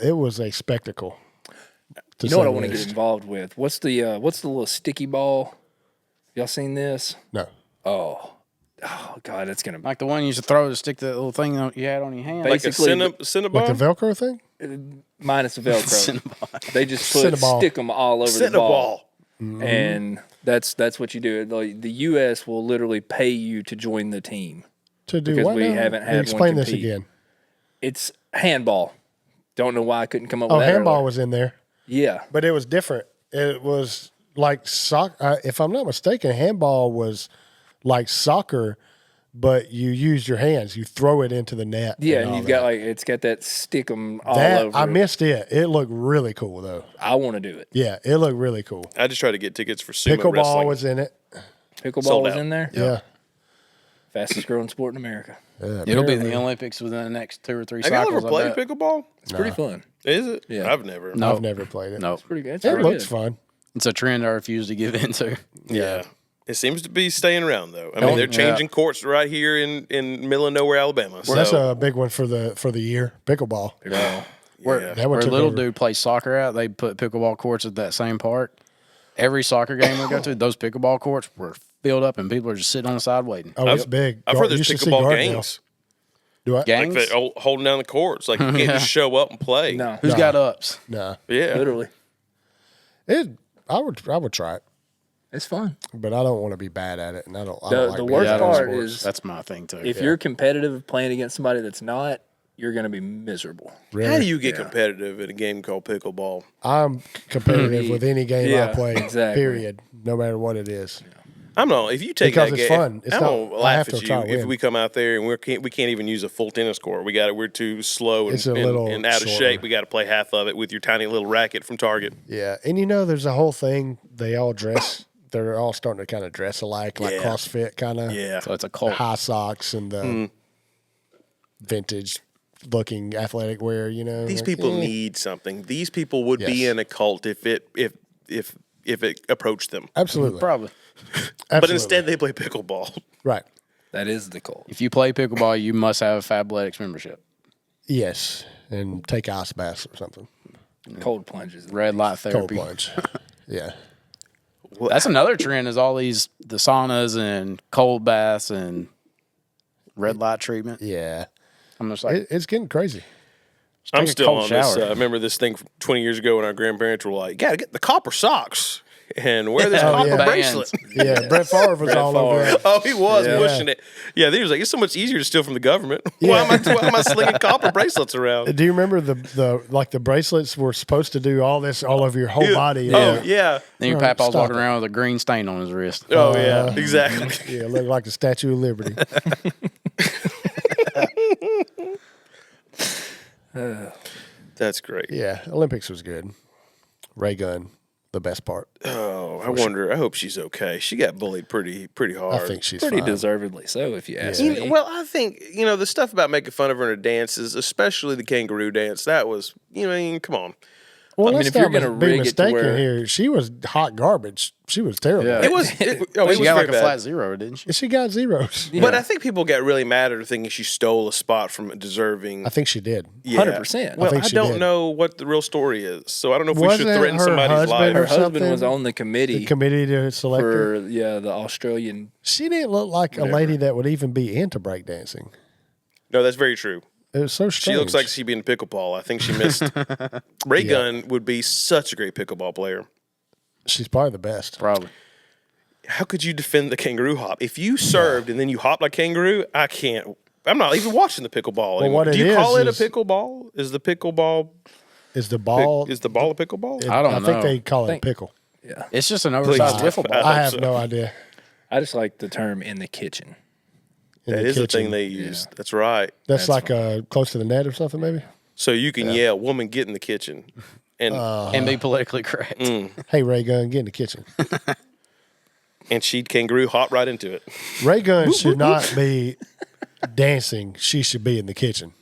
It was a spectacle. You know what I want to get involved with? What's the little sticky ball? Y'all seen this? No. Oh God, it's gonna Like the one you used to throw to stick that little thing you had on your hand. Like a Basically, Cinnabon? Like the Velcro thing? minus the Velcro. Cinnabon. They just stick them all over the ball, and that's what you do. Like, the U.S. will literally pay you to join the team. To do Because what we now? haven't had one Explain this compete. again. It's handball. Don't know why I couldn't come up Oh, with that. handball earlier. was in there. Yeah. But it was different. It was like soccer. If I'm not mistaken, handball was like soccer, but you use your hands. You throw it into the net. Yeah, and and all you've that. got it's got that stick 'em all that. over. I it. missed it. It looked really cool though. I want to do it. Yeah, it looked really cool. I just tried to get tickets for sumo Pickleball wrestling. was in it. Pickleball Sold was out. in there. Yeah. Fastest growing sport in America. It'll be in apparently. the Olympics within the next 2 or 3 Have y'all cycles. ever I played bet. pickleball? It's pretty fun. Is it? Yeah. I've never. No. I've never played it. No, It's pretty good. It's It pretty looks good. fun. it's a trend I refuse to give into. Yeah. It seems to be staying around though. I mean, Oh, they're yeah. changing courts right here in middle of nowhere, Alabama. So That's a big one for the year. Pickleball. yeah. Where That one where took little over. dude plays soccer at, they put pickleball courts at that same park. Every soccer game we go to, those pickleball courts were filled up, and people are just sitting on the side waiting. Oh, it's big. I've heard there's You should see pickleball Gardner. games. Do I? Like Gangs? they're holding down the courts. Like you can't just show up and play. No, Who's got ups? Nah. Yeah. literally, I would try it, it's fun. but I don't want to be bad at it, and I don't. I The- don't like the being worst bad at part sports. is- That's my thing too. If you're competitive playing against somebody that's not, you're going to be miserable. Really? How do you get competitive in a game called pickleball? I'm competitive with any game I Yeah, play. exactly. Period. No matter what it is. I'm not. If you take Because that it's game, fun. It's I'm not- gonna I laugh have to at you try to if win. we come out there and we can't even use a full tennis court. We're too slow and, It's a little and out of shorter. shape. We got to play half of it with your tiny little racket from Target. Yeah, and there's a whole thing. They all dress. They're all starting to kind of dress alike, like Yeah. CrossFit kind of. Yeah. so it's a cult. High socks and the vintage looking athletic wear. These like, people need something. These people would be Yes. in a cult if it approached them. absolutely, Probably. But Absolutely. instead, they play pickleball. right? That is the cult. If you play pickleball, you must have a Fabletics membership. Yes, and take ice baths or something. Cold plunges. Red light Cold therapy. plunge. Yeah. That's another trend is all the saunas and cold baths and red light treatment. Yeah. I'm just like, It's getting crazy. I'm take a still cold on this. shower. I remember this thing from 20 years ago when our grandparents were like, "Gotta get the copper socks and wear this Oh, copper yeah. bracelet." Yeah. Brett Favre was all over that. Oh, he was Yeah. pushing it. Yeah, he was like, "It's so much easier to steal from the government. Why am I slinging copper bracelets around?" Do you remember the bracelets were supposed to do all this all over your whole body? Oh yeah. then your Oh, papa's stop walking it. around with a green stain on his wrist. Oh yeah. Exactly. Yeah, looked like the Statue of Liberty. That's great. Yeah, Olympics was good. Ray Gun, the best part. Oh, I wonder. I hope she's okay. She got bullied pretty hard. I think she's Pretty fine. deservedly so, if you ask You me. know, well, I think the stuff about making fun of her in her dances, especially the kangaroo dance. That was, come on. Well, I mean, let's if you're not gonna be rig it to mistaken where- here. She was hot garbage. She was terrible. Yeah. It was. It was She got very like a bad. flat zero, didn't she? She got zeros. But I think people got really mad at her thinking she stole a spot from a deserving. I think she did. Yeah. 100%. Well, I think I she don't did. know what the real story is, so I don't know if we should Wasn't threaten her somebody's husband life. Her or husband something? was on the The committee committee to select her. for the Australian. She didn't look like a lady that would even be into breakdancing. No, that's very true. It was so She strange. looks like she'd be in pickleball. I think she missed. Ray Gunn would be such a great pickleball player. she's probably the best. Probably. How could you defend the kangaroo hop? If you served and then you hopped like kangaroo, I can't. I'm not even watching the pickleball anymore. what Do it you call is it a pickleball? Is the pickleball Is the ball? is the ball a pickleball? I don't I think know. they call it Think- pickle. Yeah. It's just an oversized Please. wiffle ball. I have so. no idea. I just like the term in the kitchen. In That the is the kitchen. thing they use. That's right. That's like close to the net or something, maybe. So you can yell, "Woman, get in the kitchen," and And be politically correct. Hey, Ray Gun, get in the kitchen. and she'd kangaroo hop right into it. Ray Gun should not be dancing. She should be in the kitchen.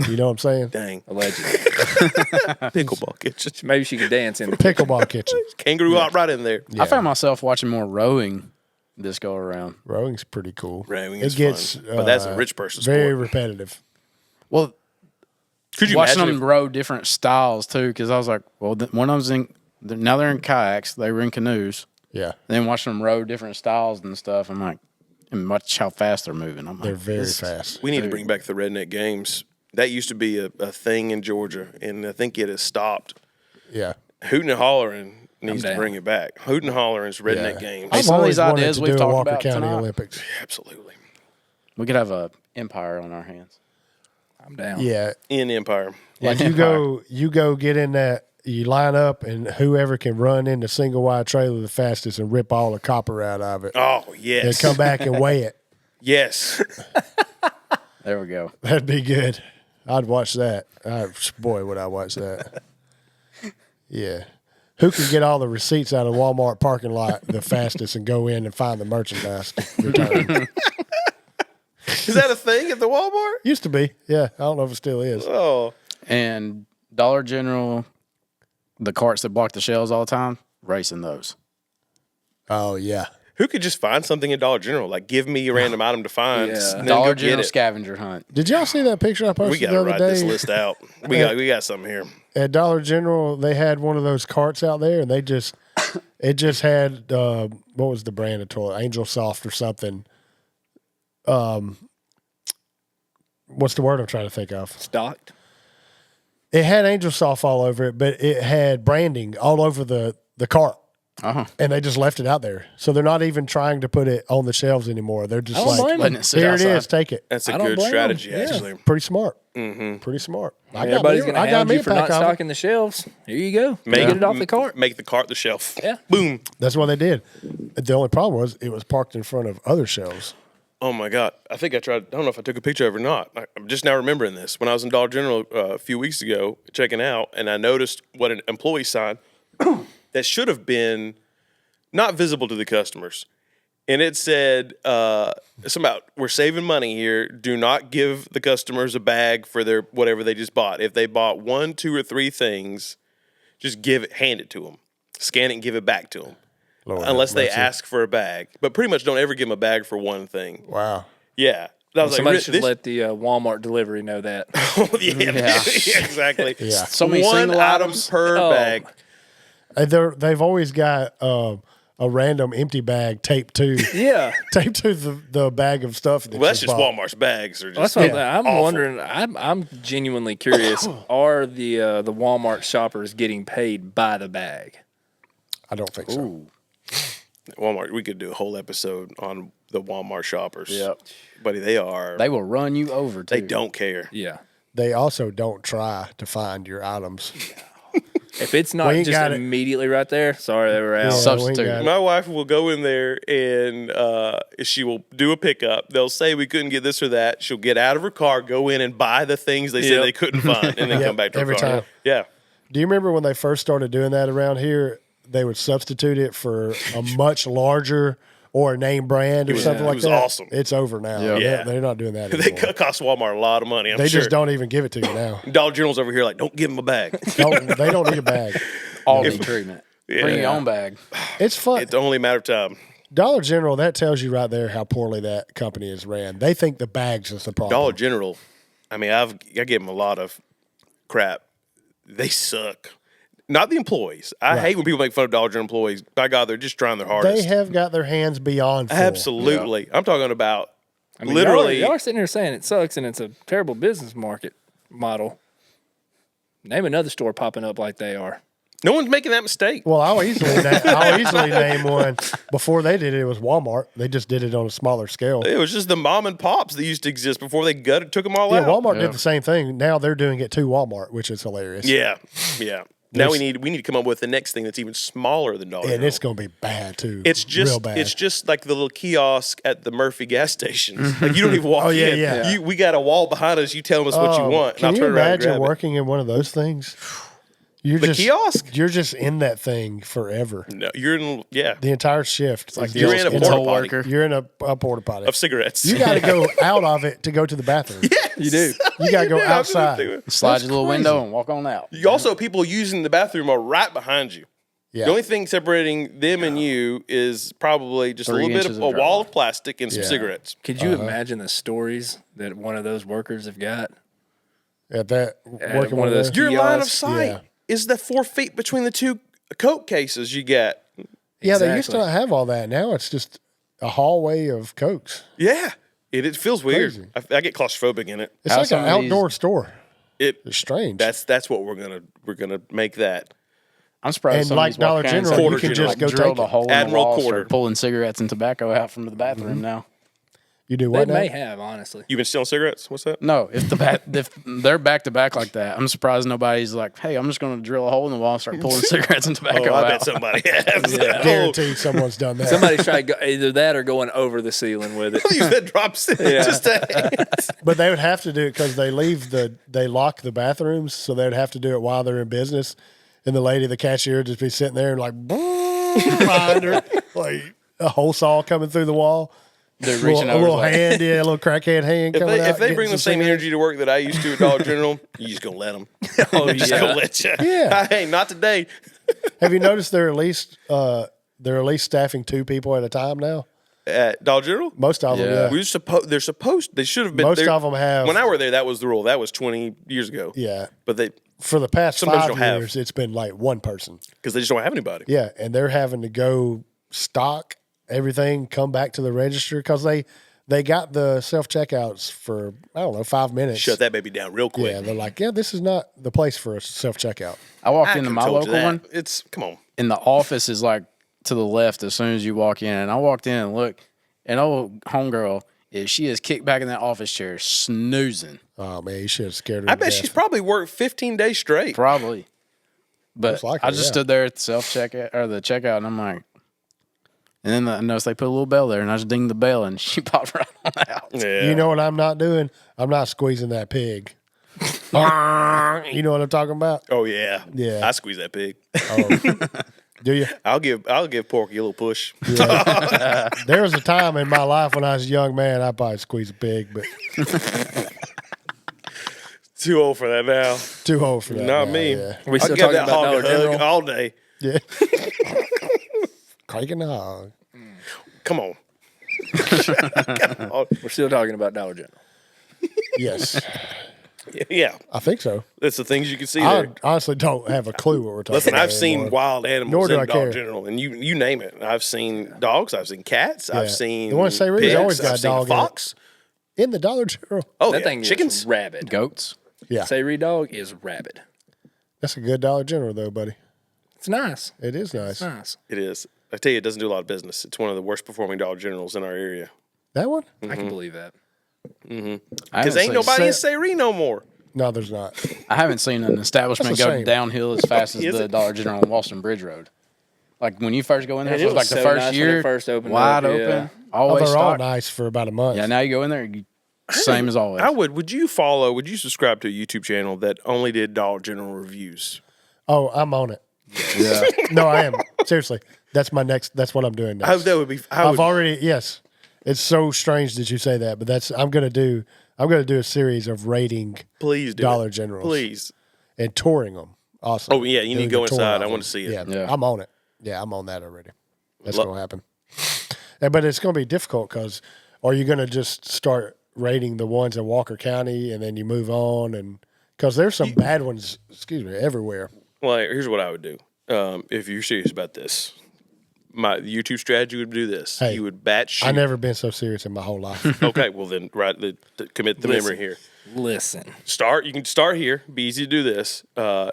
You know what I'm saying? Dang. Allegedly. Pickleball kitchen. Maybe she could dance in the Pickleball kitchen. Kangaroo hop right in there. Yeah. I found myself watching more rowing this go around. Rowing's pretty cool. Rowing it is gets, fun, but that's a rich person sport. Very repetitive. Well, Could you watching imagine them row different styles too, because I was like, well, one of them's now they're in kayaks, they were in canoes. Yeah. Then watching them row different styles and stuff, I'm like, and watch how fast they're moving. I'm They're like, very fast. we need to bring back the redneck games? That used to be a thing in Georgia, and I think it has stopped. Yeah. Hoot'n and Holler'n needs to down. bring it back. Hoot'n and Holler'n's redneck Yeah. games. Hey, I've some of always these wanted ideas to we've do a talked Walker about County tonight. Olympics. Absolutely. we could have a empire on our hands. I'm down. Yeah. In Empire. Like you go get in that, you line up, and whoever can run in the single wide trailer the fastest and rip all the copper out of it, Oh, and yes. come back and weigh it. Yes. There we go. That'd be good. I'd watch that. Boy, would I watch that. Yeah. Who can get all the receipts out of Walmart parking lot the fastest and go in and find the merchandise to return? Is that a thing at the Walmart? Used to be. Yeah. I don't know if it still is. Oh. And Dollar General, the carts that block the shelves all the time, racing those. Oh, yeah. Who could just find something at Dollar General? Like, give me a random item to find. Yeah. And then Dollar go get General it. scavenger hunt. Did y'all see that picture I We posted got the to other write day? this list out. We got something here. At Dollar General, they had one of those carts out there, and it just had what was the brand of toilet? Angel Soft or something. What's the word I'm trying to think of? Stocked. It had Angel Soft all over it, but it had branding all over the cart. Uh-huh. And they just left it out there. So they're not even trying to put it on the shelves anymore. They're just I don't blame like, Letting it sit here outside. it is, take it. That's a I don't good blame 'em. strategy, Yeah. actually. Pretty smart. Mm-hmm. Pretty smart. Everybody's going to hound you for not pack of 'em. stocking the shelves. Here you go. Make Get it off the cart. Make the cart the shelf. Yeah. Boom. That's what they did. The only problem was it was parked in front of other shelves. Oh my God! I think I tried. I don't know if I took a picture of it or not. I'm just now remembering this. When I was in Dollar General a few weeks ago checking out, and I noticed what an employee sign that should have been not visible to the customers, and it said something about we're saving money here. Do not give the customers a bag for their whatever they just bought. If they bought 1, 2, or 3 things, just hand it to them, scan it, and give it back to them. Lord Unless have they mercy. ask for a bag. But pretty much don't ever give them a bag for one thing. Wow. Yeah. I was Somebody like, should let the Walmart delivery know that. yeah, yeah, exactly. Yeah. So many one single item items. per Oh. bag. And they've always got a random empty bag taped to Yeah. the bag of stuff. That Well, that's you just bought. Walmart's bags. Are That's just what I'm awful. wondering. I'm genuinely curious. Are the Walmart shoppers getting paid by the bag? I don't think so. Walmart. We could do a whole episode on the Walmart shoppers. Yep. Buddy, they are. They will run you over, too. They don't care. Yeah. They also don't try to find your items. If it's not We ain't just got it. immediately right there, sorry, they were out. Yeah, we ain't Substitute. got it. My wife will go in there and she will do a pickup. They'll say we couldn't get this or that. She'll get out of her car, go in and buy the things they said Yep. they couldn't find, and then Yep, come back to her every car. time. Yeah. Do you remember when they first started doing that around here? They would substitute it for a much larger or a name brand or something it like was that. awesome. It's over now. Yeah. Yeah. They're not doing that They anymore. cost Walmart a lot of money. I'm They sure. just don't even give it to you now. Dollar General's over here like, don't give them a bag. They don't need a bag. Aldi treatment. Bring your Yeah. own bag. It's fun. It's only a matter of time. Dollar General, that tells you right there how poorly that company is ran. They think the bags is the problem. Dollar General, I mean, I give them a lot of crap. They suck. Not the employees. I hate when people make fun of Dollar General employees. By God, they're just trying their They hardest. have got their hands beyond full. Absolutely. I'm talking about I mean, literally. y'all are sitting here saying it sucks and it's a terrible business model. Name another store popping up like they are. No one's making that mistake. Well, I'll easily name one. Before they did it, it was Walmart. They just did it on a smaller scale. It was just the mom and pops that used to exist before they took them all Yeah, out. Walmart Yeah. did the same thing. Now they're doing it to Walmart, which is hilarious. Yeah, yeah. Now we need to come up with the next thing that's even smaller than Dollar And General. it's going to be bad too. It's just real bad. it's just like the little kiosk at the Murphy gas stations. Like you don't even walk Oh, yeah, in. yeah. We got a wall behind us. You tell us what you want, and Can I'll you turn around and imagine grab working in one of those things? The kiosk? You're just in that thing forever. No, you're in. Yeah, The entire shift. Like you're in a it's porta whole potty worker. You're in a porta potty. of cigarettes. You got to go out of it to go to the bathroom. Yes. You do. You got to go do. outside. Slide your little crazy. window and walk on out. You also, people using the bathroom are right behind you. Yeah. The only thing separating them and you is probably just a 3 little bit inches of of a wall drywall. of plastic and some Yeah. cigarettes. Could you imagine the stories that one of those workers have got? At that working one of those Your line of Kiosks, sight yeah. is the 4 feet between the two Coke cases you get. Yeah, they used to Exactly. not have all that. Now it's just a hallway of Cokes. Yeah, it feels weird. Crazy. I get claustrophobic in it. It's How like some an of these- outdoor store. It It's strange. that's what we're gonna make that. I'm surprised And some like of these walk Dollar in and General, say you you can can just like go drill take the it. hole in Admiral the wall, Quarter. start pulling cigarettes and tobacco out from the bathroom now. you do They what now? may have, honestly. You been stealing cigarettes? What's that? No, if if they're back to back like that, I'm surprised nobody's like, hey, I'm just going to drill a hole in the wall and start pulling cigarettes and tobacco Oh, I out. bet somebody has. Oh, Guaranteed someone's done that. Somebody's tried either that or going over the ceiling with it. you said drops in just a But they would have to do it because they lock the bathrooms, so they would have to do it while they're in business. And the lady, the cashier, would just be sitting there and like behind her, like a hole saw coming through the wall. They're A reaching over. little like, hand, yeah, a little crackhead hand If coming out. they getting bring the some same cigarettes. energy to work that I used to at Dollar General, you just gonna let them. Oh, Just yeah. gonna let you. Yeah. Hey, not today. Have you noticed they're at least staffing 2 people at a time now? At Dollar General, Most of them, Yeah. yeah. we supposed they're supposed they should have been. Most they're- of them have. When I were there, that was the rule. That was 20 years ago. Yeah. But they For the past Sometimes 5 don't have. years, it's been like one person. because they just don't have anybody. Yeah, and they're having to go stock everything, come back to the register because they got the self checkouts for 5 minutes. Shut that baby down real quick. Yeah, they're like, yeah, this is not the place for a self checkout. I walked I into could've my told you local that. one, It's come on. and the office is like to the left as soon as you walk in. And I walked in and looked, and old homegirl she is kicked back in that office chair, snoozing, Oh man, you should have scared her. I to bet death. she's probably worked 15 days straight. probably. But Most likely, I just yeah. stood there at the self checkout or the checkout, and I'm like, and then I noticed they put a little bell there, and I just dinged the bell, and she popped right on out. Yeah. You know what I'm not doing? I'm not squeezing that pig. You know what I'm talking about? Oh yeah. Yeah. I squeeze that pig. Do you? I'll give Porky a little push. There was a time in my life when I was a young man, I probably squeezed a pig, but Too old for that now. too old for that. Not now, me. Yeah. We I'll still give talking that about hog Dollar a hug General? all day. Yeah. Cranking the hog. Come on. We're still talking about Dollar General. Yes, Yeah, I think so. that's the things you can see I there. honestly don't have a clue what we're talking Listen, about. I've seen anymore. wild Nor animals do in I Dollar care. General, and you name it. I've seen dogs. I've seen cats. Yeah. I've seen The one in St. Reed's pigs, always got I've a seen dog in it. fox. in the Dollar General. Oh, That yeah. thing Chickens. is rabid. Goats. Yeah, Sayre dog is rabid. that's a good Dollar General though, buddy. It's nice. It is nice. It's nice. It is. I tell you, it doesn't do a lot of business. It's one of the worst performing Dollar Generals in our area. That one? I can believe that. Because ain't nobody in Sayre no more. No, there's not. I haven't seen an establishment That's a go shame. downhill as fast as Is the it? Dollar General on Walston Bridge Road. Like when you first go in there, And it it was was like the so first nice when it year, first opened wide up, open, yeah. Oh, always they're all stocked. nice for about a month. Yeah, now you go in there, same as always. Would you subscribe to a YouTube channel that only did Dollar General reviews? Oh, I'm on it. Yeah. No, I am. Seriously. That's what I'm doing next. That would be. I've already, yes. It's so strange that you say that, but I'm going to do a series of rating Please do Dollar it. Generals. Please. And touring them. Also. Oh, yeah, you need to go inside. I want to see it. Yeah, Yeah. I'm on it. Yeah, I'm on that already. That's Lo- going to happen. But it's going to be difficult because are you going to just start rating the ones in Walker County and then you move on? And because there's some bad ones, everywhere. Well, here's what I would do. If you're serious about this, my YouTube strategy would do this. Hey, You would batch shoot. I've never been so serious in my whole life. Okay, well then, commit the memory here. Listen. You can start here. Be easy to do this. I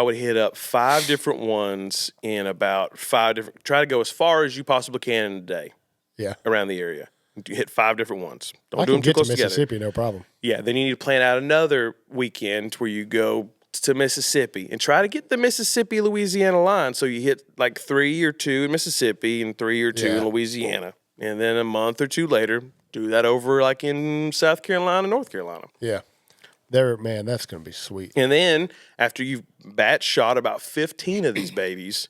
would hit up 5 different ones in about 5 different. Try to go as far as you possibly can in a day Yeah. around the area. You hit 5 different ones. Don't I do can them too get to close together. Mississippi, no problem. Yeah, then you need to plan out another weekend where you go to Mississippi and try to get the Mississippi-Louisiana line. So you hit like 3 or 2 in Mississippi and 3 or 2 in Yeah. Louisiana. And then a month or 2 later, do that over like in South Carolina, North Carolina. Yeah. Man, that's going to be sweet. And then after you've batch shot about 15 of these babies,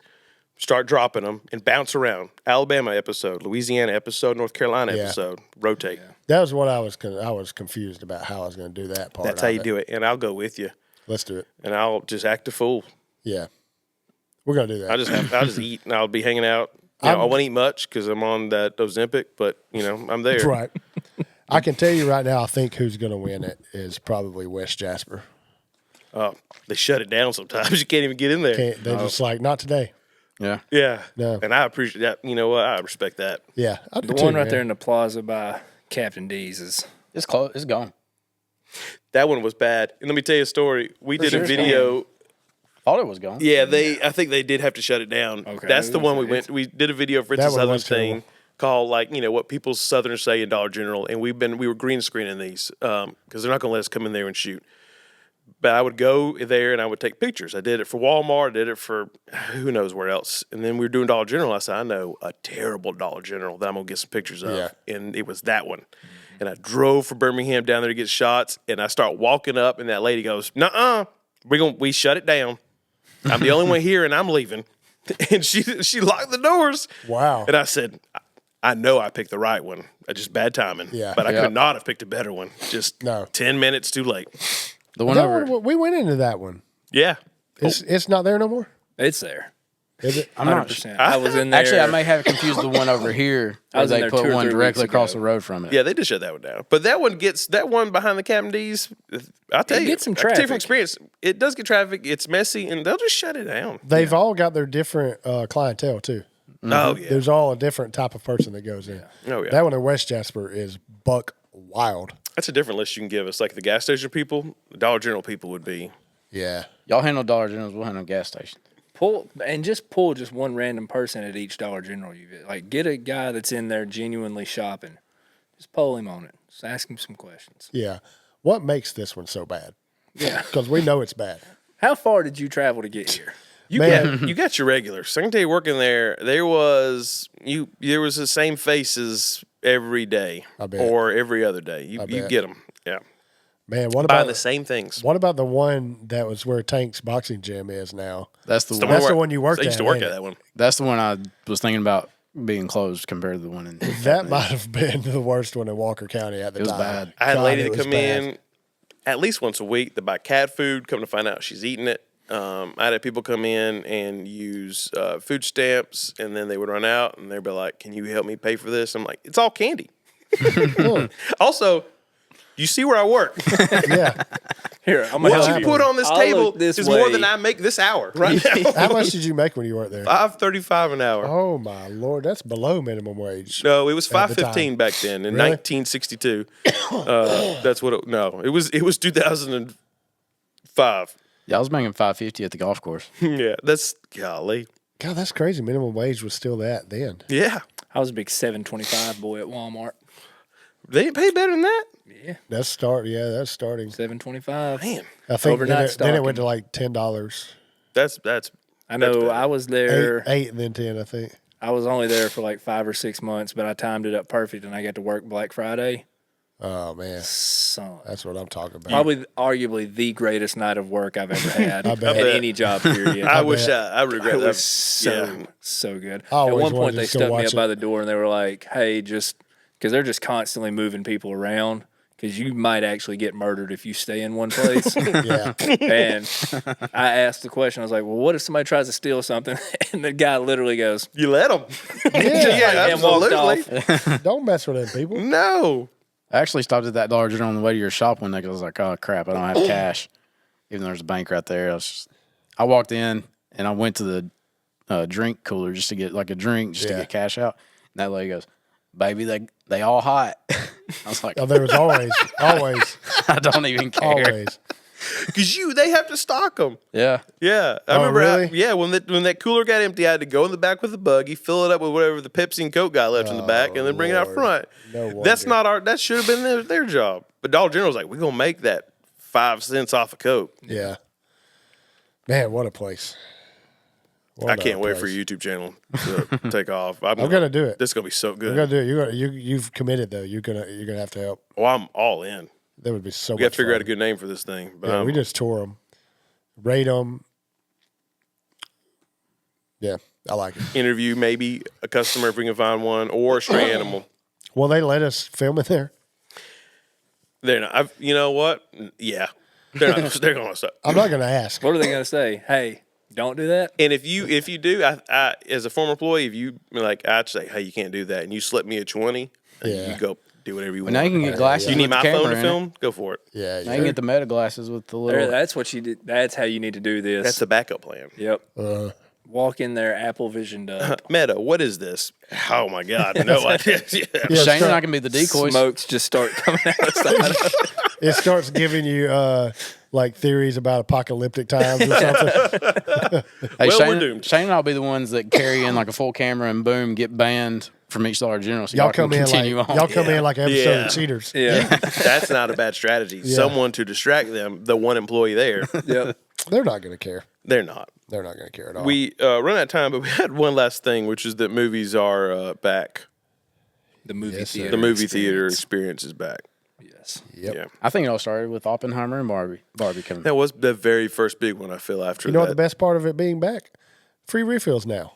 start dropping them and bounce around. Alabama episode, Louisiana episode, North Carolina episode. Rotate. Yeah. That was what I was confused about how I was going to do that part. That's how you do it. And I'll go with you. Let's do it. And I'll just act a fool. Yeah. We're going to do that. I'll just eat and I'll be hanging out. I won't eat much because I'm on that Ozempic, but, I'm there. Right. I can tell you right now, I think who's going to win it is probably West Jasper. They shut it down sometimes. You can't even get in there. They're just like, not today. Yeah. Yeah. No. And I appreciate that. You know what? I respect that. Yeah. I do The too, one right man. there in the plaza by Captain D's is. It's close. It's gone. That one was bad. And let me tell you a story. We did sure a it's video. Thought it was gone. Yeah, I think they did have to shut it down. Okay. That's the one we did a video for It's a That one Southern was terrible. thing called what people Southerners say in Dollar General, and we were green screening these because they're not going to let us come in there and shoot. But I would go there and I would take pictures. I did it for Walmart. I did it for who knows where else. And then we were doing Dollar General. I said, I know a terrible Dollar General that I'm going to get some pictures of. Yeah. And it was that one. And I drove from Birmingham down there to get shots. And I start walking up and that lady goes, nuh-uh, we shut it down. I'm the only one here and I'm leaving. And she locked the doors. Wow. And I said, I know I picked the right one. Just bad timing. Yeah. But I Yeah. could not have picked a better one. Just No. 10 minutes too late. The one That over. one, we went into that one. Yeah. It's not there no more? It's there. Is it? I'm not 100%. I was in there. Actually, I may have confused the one over here. I Where was in they there put 2 or one 3 directly weeks across ago. the road from it. Yeah, they just shut that one down. But that one behind the Captain D's, I'll tell It you. gets some I can tell you traffic. from experience. It does get traffic. It's messy, and they'll just shut it down. They've all got their different clientele, too. Oh, yeah. There's all a different type of person that goes in. Oh, yeah. That one in West Jasper is buck wild. That's a different list you can give us. Like the gas station people, the Dollar General people would be. Yeah. Y'all handle Dollar Generals, we'll handle gas stations. pull just one random person at each Dollar General you visit. Like, get a guy that's in there genuinely shopping. Just poll him on it. Just ask him some questions. Yeah. What makes this one so bad? Yeah. Because we know it's bad. How far did you travel to get here? You got your regulars. So I can tell you, working there was the same faces every day I bet. or every other day. You bet. get them. Yeah. Man, what Buying about the same things. what about the one that was where Tank's boxing gym is now? That's the The one. That's the one you worked I used at, to work ain't at it? that one. That's the one I was thinking about being closed compared to the one in. That might have been the worst one in Walker County at the It was time. bad. I had a God, lady it that was come bad. in at least once a week to buy cat food. Come to find out she's eating it. I had people come in and use food stamps, and then they would run out, and they'd be like, "Can you help me pay for this?" I'm like, "It's all candy." Also, you see where I work. Yeah. Here, I'm gonna What help you put on this I'll table look this is more way. than I make this hour right now. How much did you make when you worked there? $5.35 an hour. Oh my Lord, that's below minimum wage. No, it was At the time. $5.15 back then in Really? 1962. That's what. It was 2005. Yeah, I was making $5.50 at the golf course. Yeah, that's golly. God, that's crazy. Minimum wage was still that then. Yeah, I was a big $7.25 boy at Walmart. they didn't pay better than that. Yeah, That's starting. $7.25. Man, I think Overnight then it went stocking. to like $10, that's I know. better. I was there. eight, and then 10. I think. I was only there for like 5 or 6 months, but I timed it up perfect, and I got to work Black Friday. Oh man, So that's what I'm talking about. probably, arguably, the greatest night of work I've ever had I bet. at any job period. I wish I regret It that. was so Yeah. good. I always At one wanted point, to they just go stuck me watch up it. by the door, and they were like, "Hey, just because they're just constantly moving people around, because you might actually get murdered if you stay in one place." Yeah. And I asked the question. I was like, "Well, what if somebody tries to steal something?" And the guy literally goes, You let them. Yeah. and walked absolutely. off. Don't mess with them people. No. I actually stopped at that Dollar General on the way to your shop one day because I was like, oh, crap, I don't have cash. Even though there's a bank right there. I walked in and I went to the drink cooler just to get like a drink, just to Yeah. get cash out. And that lady goes, baby, they all hot. I was like, Oh, there was always, I don't even care. always. Because they have to stock them. Yeah. Yeah, I Oh, remember. really? When that cooler got empty, I had to go in the back with the buggy, fill it up with whatever the Pepsi and Coke got left in the back, and then bring it out Lord. front. No That's wonder. not that should have been their job. But Dollar General's like, we're gonna make that 5 cents off a Coke. Yeah. Man, what a place. What I a can't wait for place. your YouTube channel to take off. I'm gonna do it. This is gonna be so We're good. gonna do it. You've committed though. You're gonna have to help. Oh, I'm all in. That would be so. We got much to figure fun. out a good name for this thing. But Yeah, we just tore them, rate them. Yeah, I like it. interview maybe a customer if we can find one, or a stray animal. Will they let us film it there? They're not. You know what? Yeah, they're not. They're going to stop. I'm not going to ask. What are they going to say? Hey, don't do that. And if you do, I as a former employee, if you like, I'd say, hey, you can't do that, and you slip me a 20, Yeah. you go do whatever you But want. now you can get glasses. You need with my the phone camera to in it. film? Go for it. Yeah, Now you yeah. can get the meta glasses with the little. That's what you did. That's how you need to do this. That's the backup plan. Yep. Uh, Walk in there, Apple Visioned up. Meta, what is this? Oh my God, no idea. Yeah. Yeah, Shane and start- I can be the decoys. Smokes just start coming out of the side. it starts giving you like theories about apocalyptic times or something. Hey, Well, Shane, we're doomed. Shane and I'll be the ones that carry in like a full camera and boom, get banned from each Dollar General. So Y'all can come in continue like on. y'all come in like an episode Yeah. of Cheaters. Yeah. That's not a bad strategy. Someone to distract them, the one employee there. Yep. They're not going to care. They're not. They're not going to care at all. We run out of time, but we had one last thing, which is that movies are back. The movie Yes, sir. theater. The movie theater experience is back. Yes. Yep. Yeah. I think it all started with Oppenheimer and Barbie coming. That was the very first big one, I feel, after You know that. what the best part of it being back? Free refills now.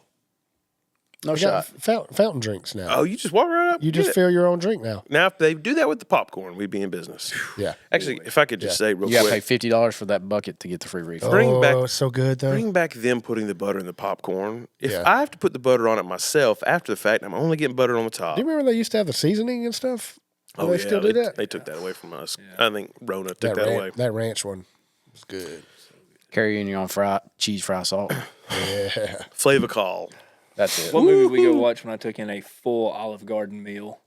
No We got shot. fountain drinks now. Oh, you just walk right up. You get just it. fill your own drink now. Now, if they do that with the popcorn, we'd be in business. Yeah. Actually, if I could just say real You gotta pay quick, $50 for that bucket to get the free refill. Bring back- it's so good though. bring back them putting the butter in the popcorn. If Yeah. I have to put the butter on it myself after the fact, I'm only getting butter on the top. Do you remember they used to have the seasoning and stuff? Oh, they still do that? They took that away from us. I think Rona took that away. That ranch one was good. Carry in your own cheese fry salt. Yeah. Flavor call. That's it. What movie we go watch when I took in a full Olive Garden meal?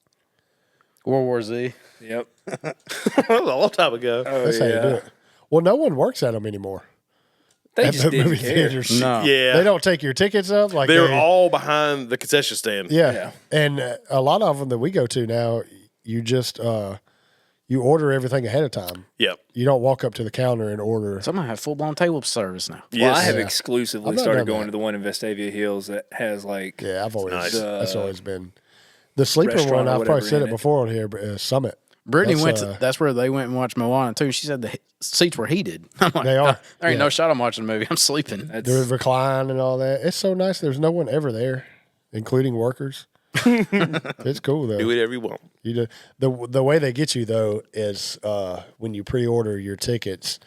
World War Z. Yep. That was a long time ago. That's how you do it. Well, no one works at them anymore. They At just the didn't movie care. theaters. No. Yeah. They don't take your tickets up. Like They were they- all behind the concession stand. Yeah. Yeah. And a lot of them that we go to now, you just you order everything ahead of time. Yep. You don't walk up to the counter and order. Some of them have full blown table service now. Well, I Yes. have Yeah. exclusively I've not started done going that. to the one in Vestavia Hills that has like Yeah, I've always Nice. that's always been the sleeper Restaurant one. or I've probably whatever said in it it. before on here, but Summit. Brittany That's, went to, that's where they went and watched Moana too. She said the seats were heated. I'm like, They are. there ain't Yeah. no shot I'm watching the movie. I'm sleeping. that's The recline and all that. It's so nice. There's no one ever there, including workers. It's cool though. Do whatever you want. You do, the way they get you though is when you pre-order your tickets.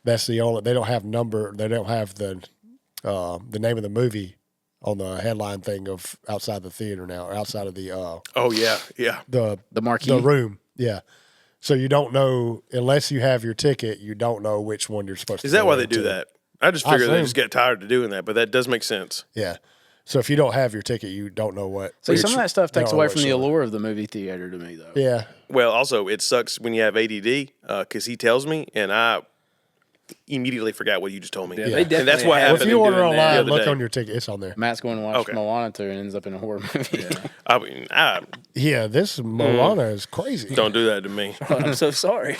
That's the only. They don't have number. They don't have the name of the movie on the headline thing of outside the theater now, or outside of the Oh, yeah. Yeah. The marquee. the room. Yeah. So you don't know unless you have your ticket. You don't know which one you're supposed to. Is that go why they into. do that? I just I figured they assume. just get tired of doing that, but that does make sense. Yeah. So if you don't have your ticket, you don't know what. See, some of that stuff they takes don't away know from the what show. allure of the movie theater to me, though. Yeah. Well, also, it sucks when you have ADD because he tells me, and I immediately forgot what you just told me. Yeah, Yeah. they definitely And that's what have Well, happened. if you in order doing that online, the other look day. on your ticket. It's on there. Matt's going to watch Okay. Moana 2 and ends up in a horror movie. I mean, Yeah, this Moana is crazy. don't do that to me. I'm so sorry.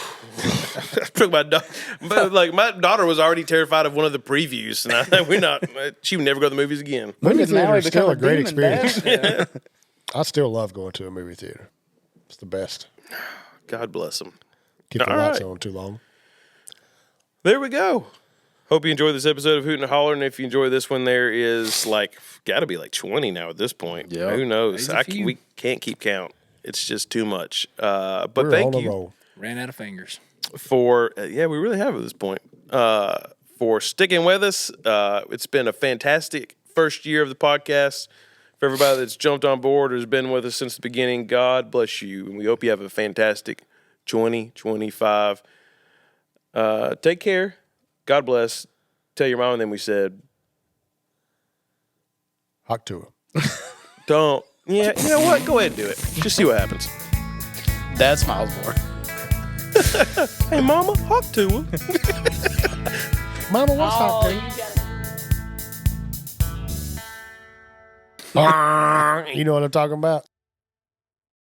Took my but like my daughter was already terrified of one of the previews, and I think we're not. She would never go to the movies again. Movie did theater Maui is still become a a great demon, experience. I still love going to a movie theater. It's the best. God bless them. Keep the All lights right. on too long. There we go. Hope you enjoyed this episode of Hoot'n and Holler'n. If you enjoy this one, there is got to be like 20 now at this point. Yeah. Who knows? There's a few. We can't keep count. It's just too much. But We're thank on a you roll. Ran out of fingers. for we really have at this point. For sticking with us. It's been a fantastic first year of the podcast. For everybody that's jumped on board or has been with us since the beginning, God bless you, and we hope you have a fantastic 2025. Take care. God bless. Tell your mom, and then we said, Hawk Tuah. don't. Yeah, you know what? Go ahead and do it. Just see what happens. Dad smiles more. Hey, Mama, Hawk Tuah. Mama, what's Hawk Tuah? You know what I'm talking about?